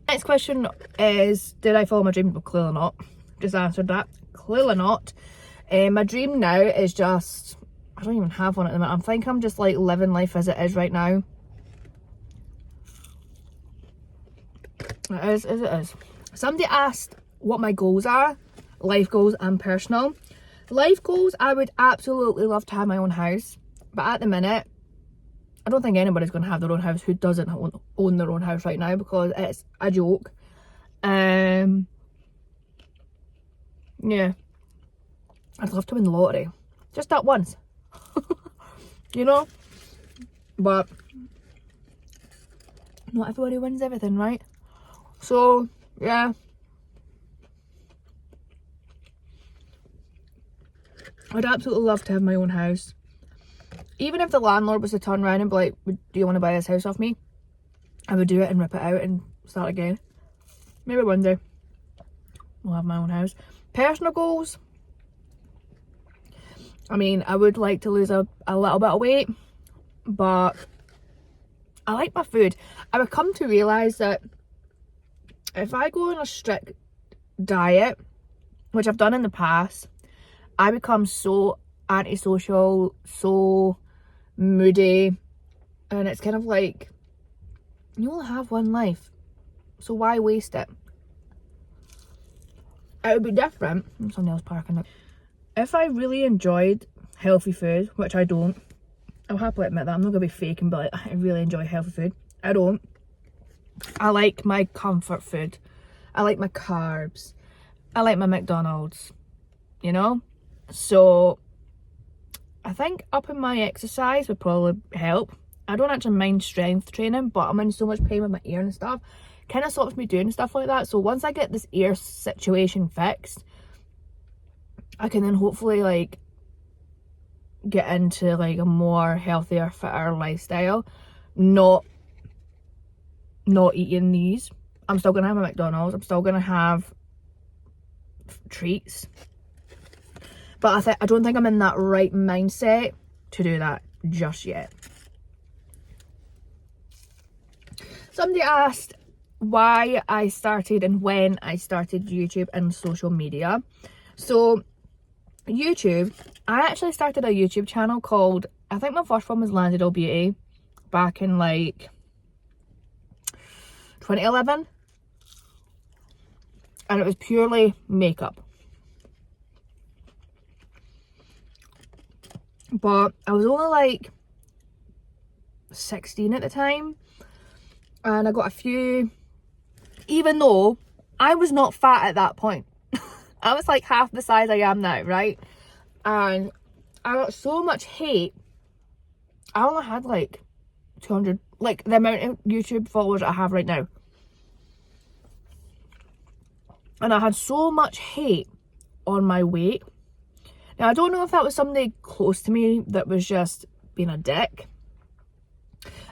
Speaker 1: Next question is, did I follow my dream? Well, clearly not. Just answered that. Clearly not. My dream now is just, I don't even have one at the minute. I think I'm just like living life as it is right now. It is as it is. Somebody asked what my goals are. Life goals and personal. Life goals, I would absolutely love to have my own house. But at the minute, I don't think anybody's going to have their own house who doesn't own their own house right now, because it's a joke. Yeah. I'd love to win the lottery. Just that once. You know? But not everybody wins everything, right? So, yeah. I'd absolutely love to have my own house. Even if the landlord was to turn around and be like, do you want to buy this house off me? I would do it and rip it out and start again. Maybe one day we'll have my own house. Personal goals. I mean, I would like to lose a little bit of weight, but I like my food. I would come to realise that if I go on a strict diet, which I've done in the past, I become so antisocial, so moody, and it's kind of like, you only have one life, so why waste it? It would be different. Somebody else parking it. If I really enjoyed healthy food, which I don't, I'll happily admit that. I'm not gonna be fake and be like, I really enjoy healthy food. I don't. I like my comfort food. I like my carbs. I like my McDonald's, you know? So I think upping my exercise would probably help. I don't actually mind strength training, but I'm in so much pain with my ear and stuff. Kind of stops me doing stuff like that. So once I get this ear situation fixed, I can then hopefully like get into like a more healthier, fitter lifestyle. Not eating these. I'm still gonna have my McDonald's. I'm still gonna have treats. But I don't think I'm in that right mindset to do that just yet. Somebody asked why I started and when I started YouTube and social media. So YouTube, I actually started a YouTube channel called, I think my first one was Landed All Beauty back in like 2011. And it was purely makeup. But I was only like 16 at the time, and I got a few, even though I was not fat at that point. I was like half the size I am now, right? And I got so much hate. I only had like 200, like the amount of YouTube followers I have right now. And I had so much hate on my weight. Now, I don't know if that was somebody close to me that was just being a dick.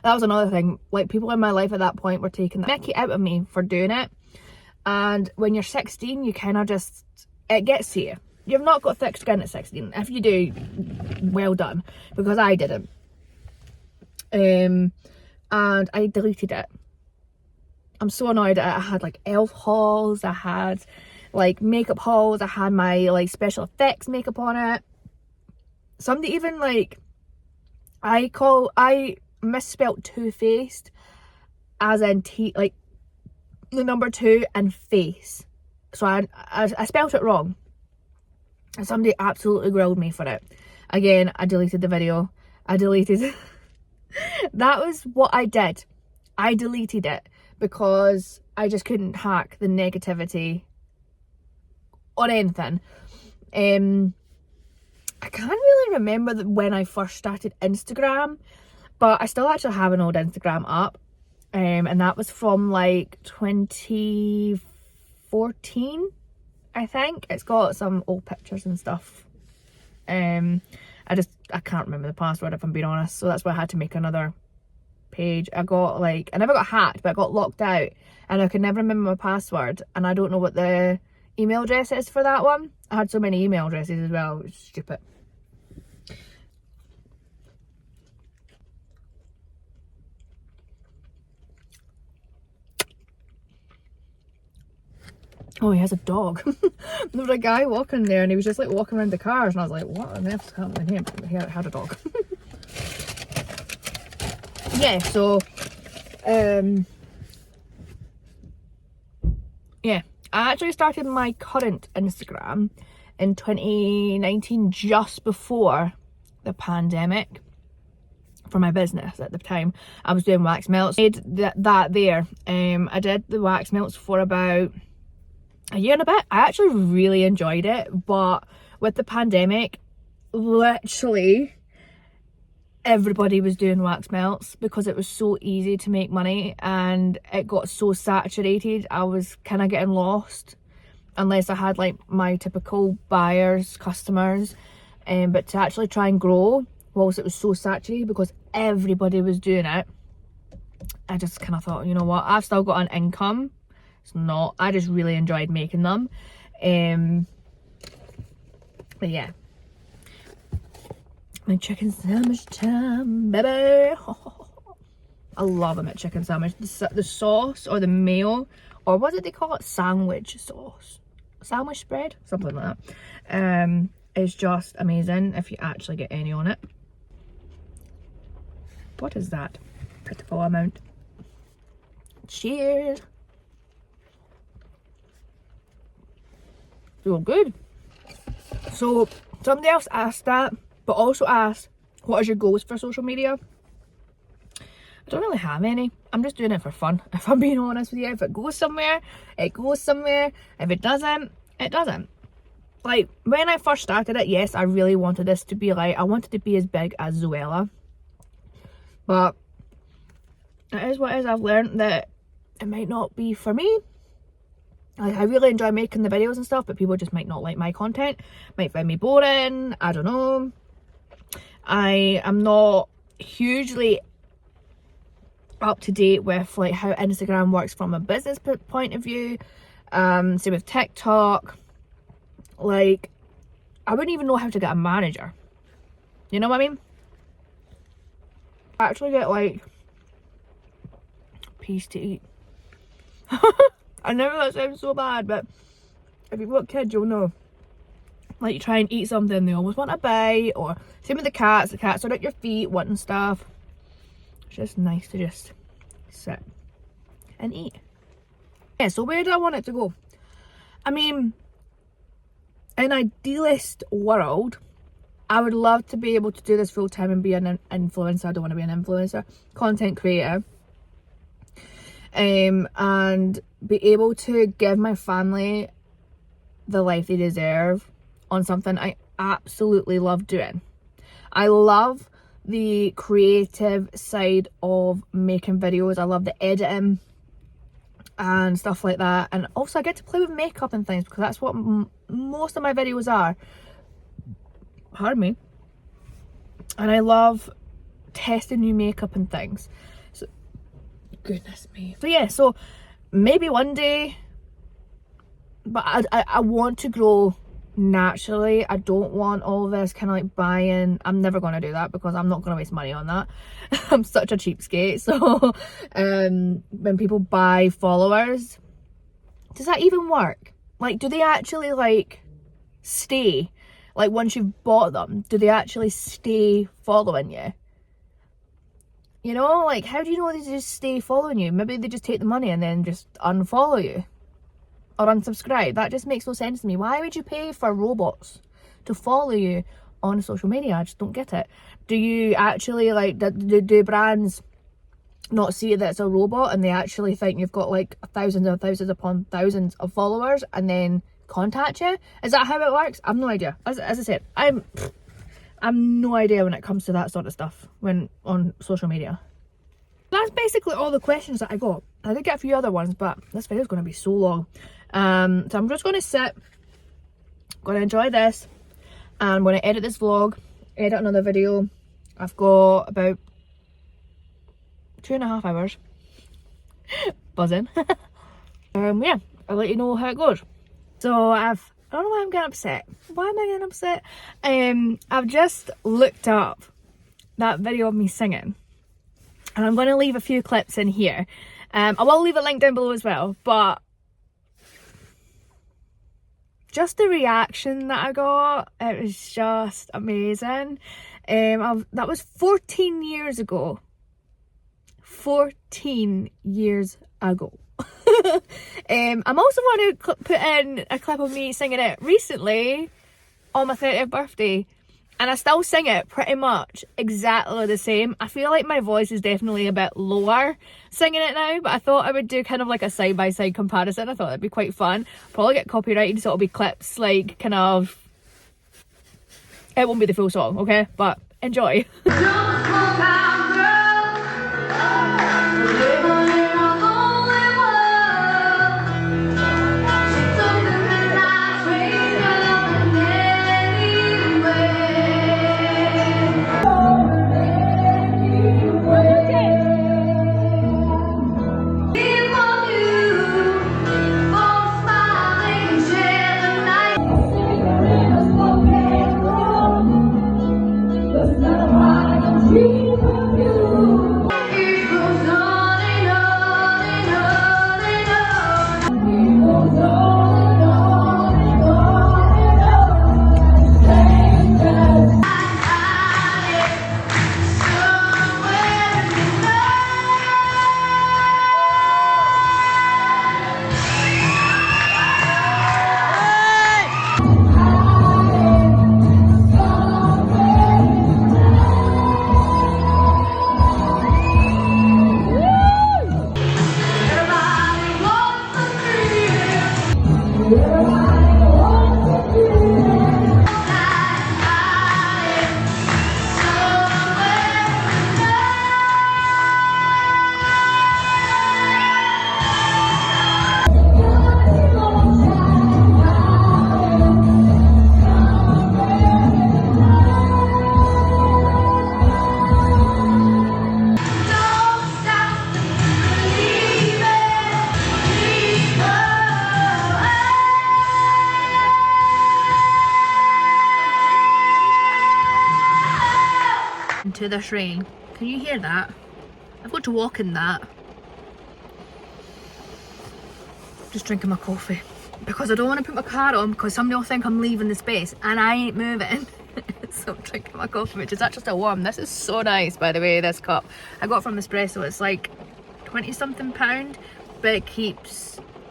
Speaker 1: That was another thing. Like, people in my life at that point were taking the mickey out of me for doing it. And when you're 16, you kind of just it gets to you. You've not got thick skin at 16. If you do, well done, because I didn't. And I deleted it. I'm so annoyed at it. I had like elf hauls, I had like makeup hauls, I had my like special effects makeup on it. Somebody even like, I misspelt two-faced as in like the number 2 and face. So I spelt it wrong. And somebody absolutely grilled me for it. Again, I deleted the video. I deleted that was what I did. I deleted it because I just couldn't hack the negativity or anything. I can't really remember when I first started Instagram, but I still actually have an old Instagram up. And that was from like 2014, I think. It's got some old pictures and stuff. I can't remember the password, if I'm being honest, so that's why I had to make another page. I never got hacked, but I got locked out and I could never remember my password, and I don't know what the email address is for that one. I had so many email addresses as well. It was stupid. Oh, he has a dog. There was a guy walking there and he was just like walking around the cars, and I was like, what on earth's happening here? He had a dog. Yeah, so yeah, I actually started my current Instagram in 2019, just before the pandemic, for my business. At the time I was doing wax melts. I did that there. I did the wax melts for about a year and a bit. I actually really enjoyed it, but with the pandemic, literally everybody was doing wax melts because it was so easy to make money, and it got so saturated. I was kind of getting lost unless I had like my typical buyers, customers. But to actually try and grow whilst it was so saturated because everybody was doing it, I just kind of thought, you know what, I've still got an income. It's not, I just really enjoyed making them. But yeah, my chicken sandwich time, baby. I love them at chicken sandwich. The sauce or the mayo, or what did they call it? Sandwich sauce, sandwich spread, something like that. It's just amazing if you actually get any on it. What is that? Pitiful amount. Cheers. So good. So somebody else asked that, but also asked, what is your goals for social media? I don't really have any. I'm just doing it for fun, if I'm being honest with you. If it goes somewhere, it goes somewhere. If it doesn't, it doesn't. Like, when I first started it, yes, I really wanted this to be like, I wanted to be as big as Zoella. But it is what it is. I've learned that it might not be for me. Like, I really enjoy making the videos and stuff, but people just might not like my content, might find me boring, I don't know. I am not hugely up to date with like how Instagram works from a business point of view. Same with TikTok. Like, I wouldn't even know how to get a manager. You know what I mean? I actually get like peas to eat. I know that sounds so bad, but if you've got kids, you'll know. Like, you try and eat something, they always want a bite. Or same with the cats are at your feet wanting stuff. It's just nice to just sit and eat. Yeah, so where do I want it to go? I mean, in an idealist world, I would love to be able to do this full time and be an influencer. I don't want to be an influencer, content creator. And be able to give my family the life they deserve on something I absolutely love doing. I love the creative side of making videos. I love the editing and stuff like that, and also I get to play with makeup and things because that's what most of my videos are. Pardon me. And I love testing new makeup and things. So, goodness me. So yeah, so maybe one day but I want to grow naturally. I don't want all this kind of like buying. I'm never going to do that because I'm not going to waste money on that. I'm such a cheapskate. So when people buy followers, does that even work? Like, do they actually like stay? Like, once you've bought them, do they actually stay following you? You know, like, how do you know they just stay following you? Maybe they just take the money and then just unfollow you or unsubscribe. That just makes no sense to me. Why would you pay for robots to follow you on social media? I just don't get it. Do you actually, like, do brands not see that it's a robot and they actually think you've got like thousands and thousands upon thousands of followers and then contact you? Is that how it works? I've no idea. As I said, I'm no idea when it comes to that sort of stuff when on social media. That's basically all the questions that I got. I did get a few other ones, but this video is going to be so long. So I'm just going to sit, going to enjoy this, and I'm going to edit this vlog, edit another video. I've got about 2.5 hours buzzing. Yeah, I'll let you know how it goes. So I don't know why I'm getting upset. Why am I getting upset? I've just looked up that video of me singing, and I'm going to leave a few clips in here. I will leave a link down below as well, but just the reaction that I got, it was just amazing. That was 14 years ago. 14 years ago. I'm also going to put in a clip of me singing it recently on my 30th birthday, and I still sing it pretty much exactly the same. I feel like my voice is definitely a bit lower singing it now, but I thought I would do kind of like a side-by-side comparison. I thought it'd be quite fun. Probably get copyrighted, so it'll be clips like kind of, it won't be the full song, okay, but enjoy. Into this rain. Can you hear that? I've got to walk in that. Just drinking my coffee because I don't want to put my car on because somebody will think I'm leaving the space and I ain't moving. So I'm drinking my coffee, which is actually still warm. This is so nice, by the way, this cup. I got it from Espresso. It's like 20 something pound, but it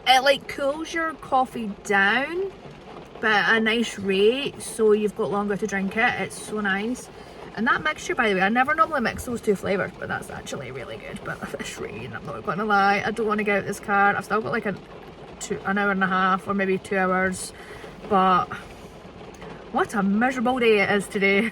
Speaker 1: like cools your coffee down but at a nice rate, so you've got longer to drink it. It's so nice. And that mixture, by the way, I never normally mix those two flavours, but that's actually really good. But this rain, I'm not going to lie, I don't want to get out this car. I've still got like an hour and a half or maybe 2 hours, but what a miserable day it is today.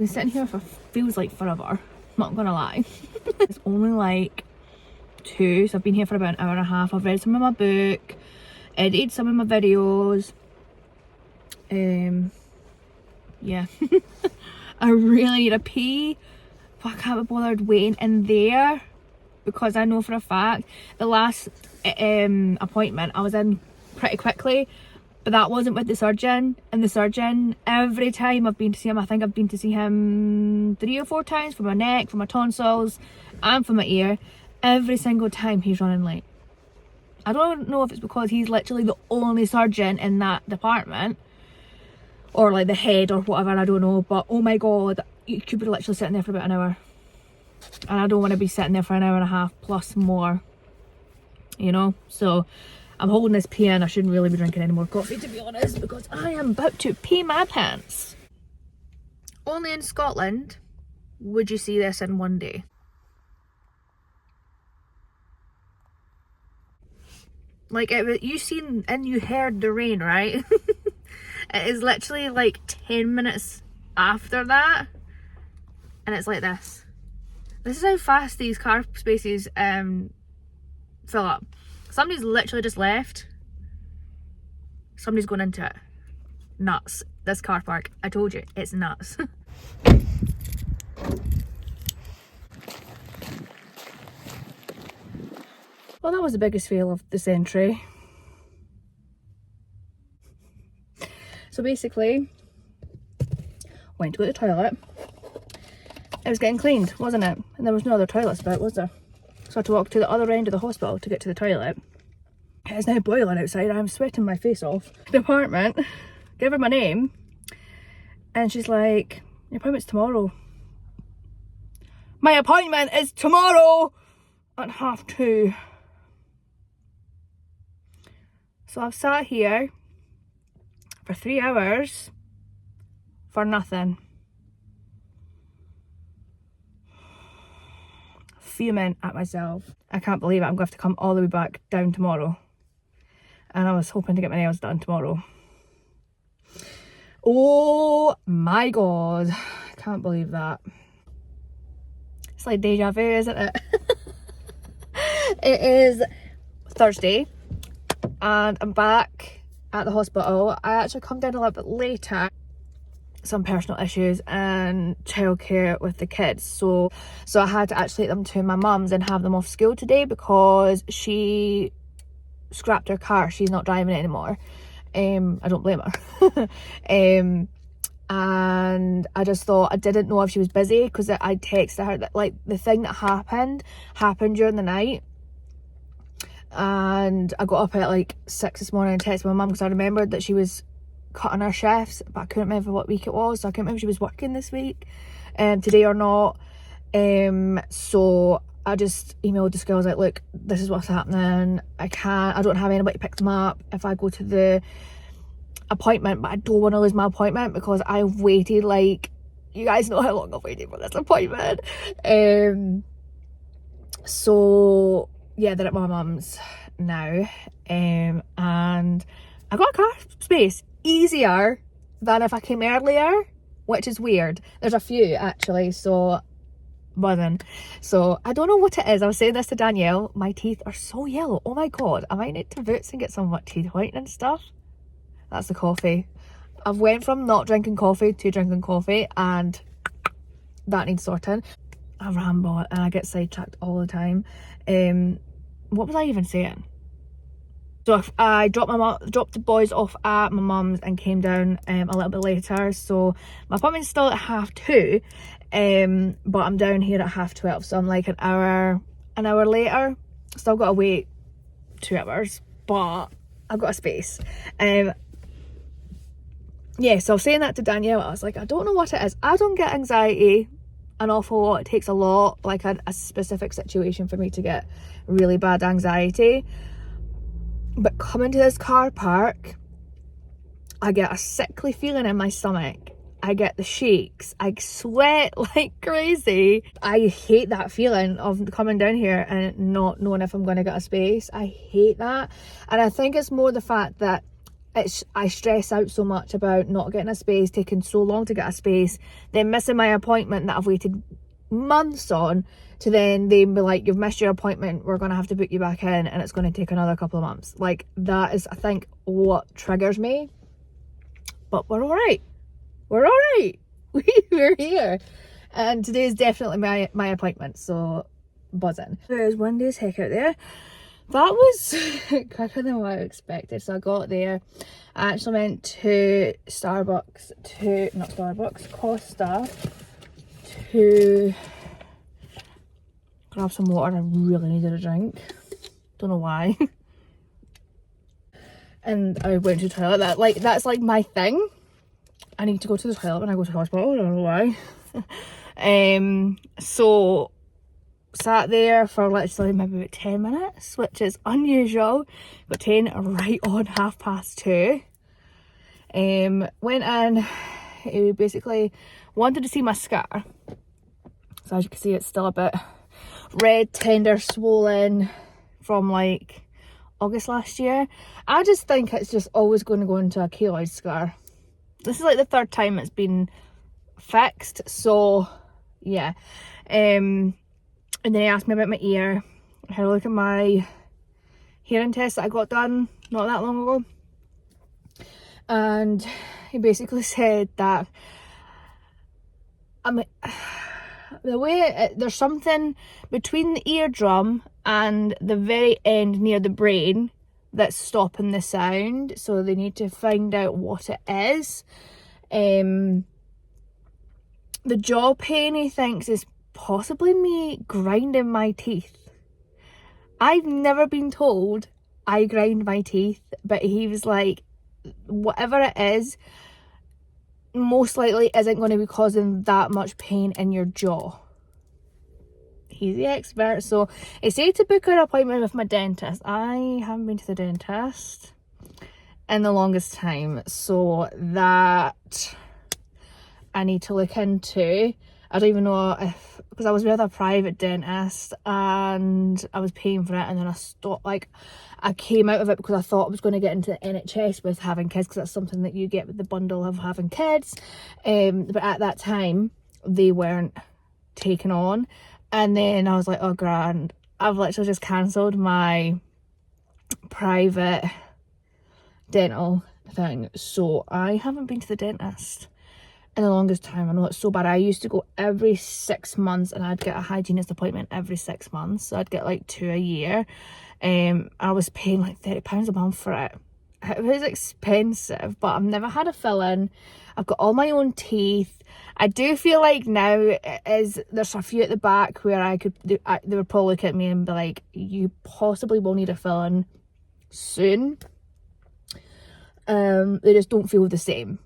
Speaker 1: been sitting here for feels like forever, not gonna lie. It's only like 2, so I've been here for about an hour and a half. I've read some of my book, edited some of my videos. Yeah. I really need a pee, but I can't be bothered waiting in there because I know for a fact the last appointment I was in pretty quickly, but that wasn't with the surgeon. And the surgeon, every time I've been to see him, I think I've been to see him 3 or 4 times for my neck, for my tonsils and for my ear. Every single time he's running late. I don't know if it's because he's literally the only surgeon in that department, or like the head or whatever, I don't know, but oh my god, you could be literally sitting there for about an hour, and I don't want to be sitting there for an hour and a half plus more, you know. So I'm holding this pee in. I shouldn't really be drinking any more coffee, to be honest, because I am about to pee my pants. Only in Scotland would you see this in one day. Like, you seen and you heard the rain, right? It is literally like 10 minutes after that, and it's like this. This is how fast these car spaces fill up. Somebody's literally just left. Somebody's going into it. Nuts. This car park. I told you, it's nuts. Well, that was the biggest fail of the century. So basically, went to go to the toilet. It was getting cleaned, wasn't it? And there was no other toilets about, was there? So I had to walk to the other end of the hospital to get to the toilet. It's now boiling outside. I'm sweating my face off. The apartment, gave her my name, and she's like, your appointment's tomorrow. My appointment is tomorrow at 2:30. So I've sat here for 3 hours for nothing. Fuming at myself. I can't believe it. I'm going to have to come all the way back down tomorrow. And I was hoping to get my nails done tomorrow. Oh my god. I can't believe that. It's like deja vu, isn't it? It is Thursday and I'm back at the hospital. I actually come down a little bit later. Some personal issues and childcare with the kids, so I had to actually take them to my mum's and have them off school today because she scrapped her car. She's not driving it anymore. I don't blame her. And I just thought, I didn't know if she was busy because I texted her that like the thing that happened during the night. And I got up at like 6 this morning and texted my mum because I remembered that she was cutting her shifts, but I couldn't remember what week it was, so I couldn't remember if she was working this week, today or not. So I just emailed the school. I was like, look, this is what's happening. I don't have anybody to pick them up if I go to the appointment, but I don't want to lose my appointment because I've waited, like, you guys know how long I've waited for this appointment. So yeah, they're at my mum's now, and I got a car space easier than if I came earlier, which is weird. There's a few actually, so buzzing. So I don't know what it is. I was saying this to Danielle, my teeth are so yellow. Oh my god, I might need to Boots and get some teeth whitening stuff. That's the coffee. I've went from not drinking coffee to drinking coffee, and that needs sorting. I ramble and I get sidetracked all the time. What was I even saying? So I dropped the boys off at my mum's and came down a little bit later. So my appointment's still at 2:30, but I'm down here at 12:30. So I'm like an hour later. Still got to wait 2 hours, but I've got a space. Yeah, so I was saying that to Danielle. I was like, I don't know what it is. I don't get anxiety an awful lot. It takes a lot, like a specific situation for me to get really bad anxiety. But coming to this car park, I get a sickly feeling in my stomach. I get the shakes. I sweat like crazy. I hate that feeling of coming down here and not knowing if I'm going to get a space. I hate that. And I think it's more the fact that I stress out so much about not getting a space, taking so long to get a space, then missing my appointment that I've waited months on, to then they be like, you've missed your appointment, we're going to have to book you back in and it's going to take another couple of months. Like, that is, I think, what triggers me. But we're all right. We're all right. We're here. And today is definitely my appointment, so buzzing. It was windy as heck out there. That was quicker than what I expected. So I got there. I actually went to Costa to grab some water. I really needed a drink. Don't know why. And I went to the toilet. That's like my thing. I need to go to the toilet when I go to the hospital. I don't know why. So sat there for literally maybe about 10 minutes, which is unusual. Got 10 right on 2:30. Went in. He basically wanted to see my scar. So as you can see, it's still a bit red, tender, swollen from like August last year. I just think it's just always going to go into a keloid scar. This is like the 3rd time it's been fixed, so yeah. And then he asked me about my ear. I had a look at my hearing test that I got done not that long ago, and he basically said that there's something between the eardrum and the very end near the brain that's stopping the sound, so they need to find out what it is. The jaw pain, he thinks, is possibly me grinding my teeth. I've never been told I grind my teeth, but he was like, whatever it is, most likely isn't going to be causing that much pain in your jaw. He's the expert. So he said to book an appointment with my dentist. I haven't been to the dentist in the longest time, so that I need to look into. I don't even know if, because I was with a private dentist and I was paying for it, and then I stopped, I came out of it because I thought I was going to get into the NHS with having kids, because that's something that you get with the bundle of having kids. But at that time, they weren't taken on. And then I was like, oh grand, I've literally just cancelled my private dental thing. So I haven't been to the dentist in the longest time. I know it's so bad. I used to go every 6 months, and I'd get a hygienist appointment every 6 months. So I'd get like 2 a year. I was paying like £30 a month for it. It was expensive, but I've never had a fill-in. I've got all my own teeth. I do feel like now there's a few at the back where they would probably look at me and be like, you possibly will need a fill-in soon. They just don't feel the same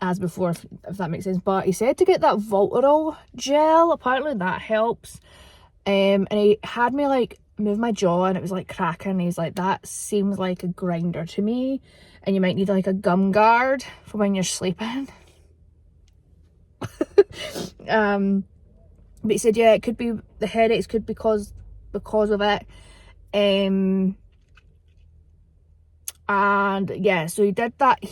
Speaker 1: as before, if that makes sense. But he said to get that Voltarol gel. Apparently that helps. And he had me like move my jaw, and it was like cracking. He's like, that seems like a grinder to me, and you might need like a gum guard for when you're sleeping. But he said, yeah, it could be the headaches could be because of it. And yeah, so he did that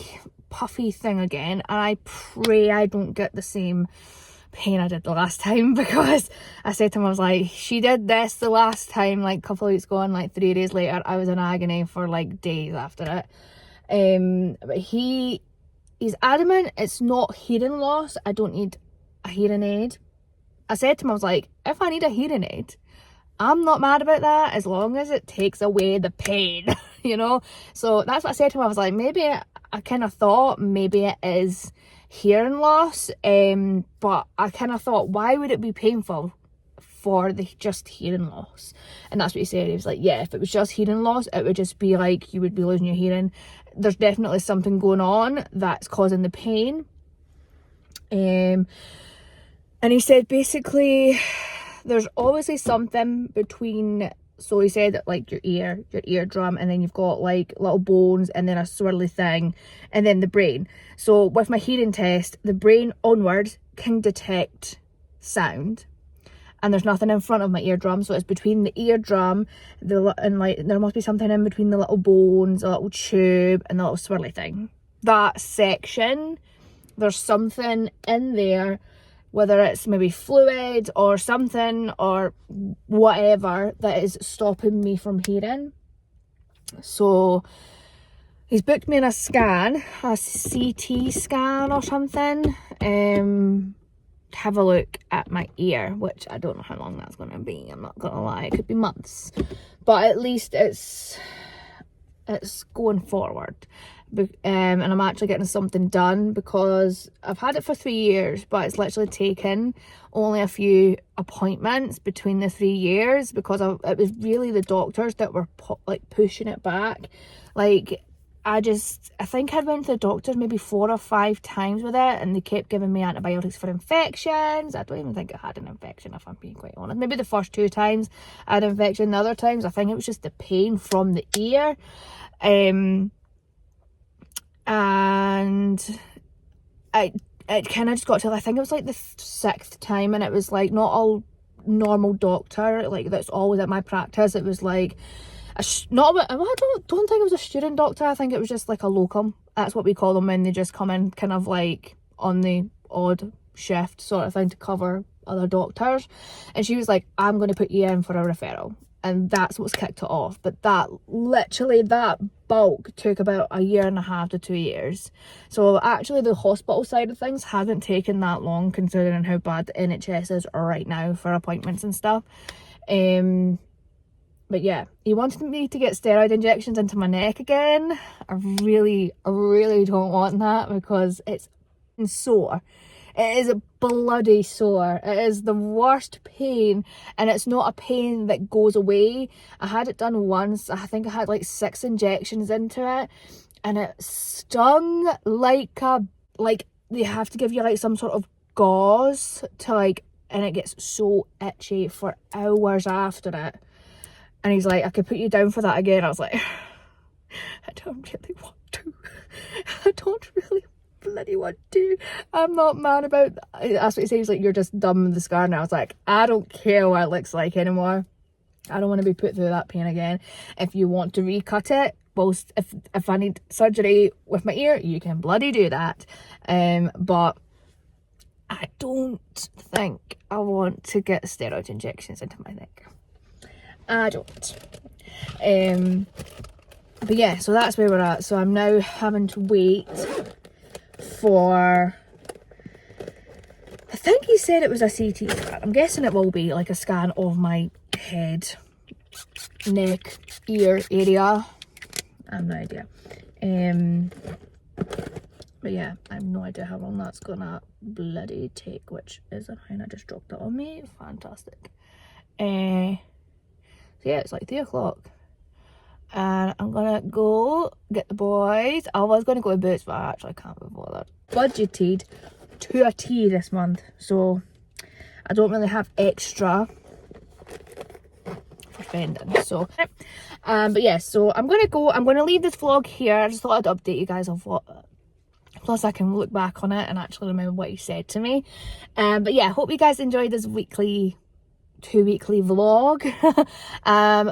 Speaker 1: puffy thing again, and I pray I don't get the same pain I did the last time, because I said to him, I was like, she did this the last time like a couple of weeks ago, and like 3 days later I was in agony for like days after it. But he's adamant it's not hearing loss. I don't need a hearing aid. I said to him, I was like, if I need a hearing aid, I'm not mad about that as long as it takes away the pain, you know. So that's what I said to him. I was like, maybe I kind of thought maybe it is hearing loss, but I kind of thought, why would it be painful for the just hearing loss? And that's what he said. He was like, yeah, if it was just hearing loss, it would just be like you would be losing your hearing. There's definitely something going on that's causing the pain. And he said basically there's obviously something between, so he said that like your eardrum, and then you've got like little bones, and then a swirly thing, and then the brain. So with my hearing test, the brain onwards can detect sound, and there's nothing in front of my eardrum, so it's between the eardrum, and like there must be something in between the little bones, the little tube, and the little swirly thing. That section, there's something in there, whether it's maybe fluid or something or whatever, that is stopping me from hearing. So he's booked me in a scan, a CT scan or something, have a look at my ear, which I don't know how long that's going to be, I'm not going to lie, it could be months, but at least it's going forward. And I'm actually getting something done, because I've had it for 3 years, but it's literally taken only a few appointments between the 3 years, because it was really the doctors that were like pushing it back. Like I think I'd went to the doctors maybe 4 or 5 times with it, and they kept giving me antibiotics for infections. I don't even think I had an infection, if I'm being quite honest. Maybe the first 2 times I had an infection, the other times I think it was just the pain from the ear. And it kind of just got to, I think it was like the 6th time, and it was like not a normal doctor like that's always at my practice. It was like I don't think it was a student doctor. I think it was just like a locum. That's what we call them when they just come in kind of like on the odd shift sort of thing to cover other doctors. And she was like, I'm going to put you in for a referral. And that's what's kicked it off. But that bulk took about 1.5 to 2 years. So actually the hospital side of things hasn't taken that long, considering how bad the NHS is right now for appointments and stuff. But yeah, he wanted me to get steroid injections into my neck again. I really don't want that, because it's sore. It is bloody sore. It is the worst pain, and it's not a pain that goes away. I had it done once. I think I had like 6 injections into it, and it stung like they have to give you like some sort of gauze to like, and it gets so itchy for hours after it. And he's like, I could put you down for that again. I was like, I don't really want to. I don't really bloody want to. I'm not mad about that. That's what he says, like, you're just done with the scar now. I was like, I don't care what it looks like anymore. I don't want to be put through that pain again. If you want to recut it, well, if I need surgery with my ear, you can bloody do that. But I don't think I want to get steroid injections into my neck. I don't. But yeah, so that's where we're at. So I'm now having to wait for, I think he said it was a CT scan. I'm guessing it will be like a scan of my head, neck, ear area. I have no idea. But yeah, I have no idea how long that's gonna bloody take, which is a fine. I just dropped it on me. Fantastic. So yeah, it's like 3 o'clock. And I'm gonna go get the boys. I was gonna go to Boots, but I actually can't be bothered. Budgeted to a T this month, so I don't really have extra for spending. So but yeah, so I'm gonna leave this vlog here. I just thought I'd update you guys of what, plus I can look back on it and actually remember what he said to me. But yeah, hope you guys enjoyed this 2-weekly vlog.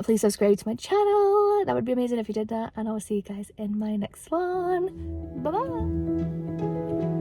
Speaker 1: Please subscribe to my channel, that would be amazing if you did that, and I'll see you guys in my next one. Bye bye.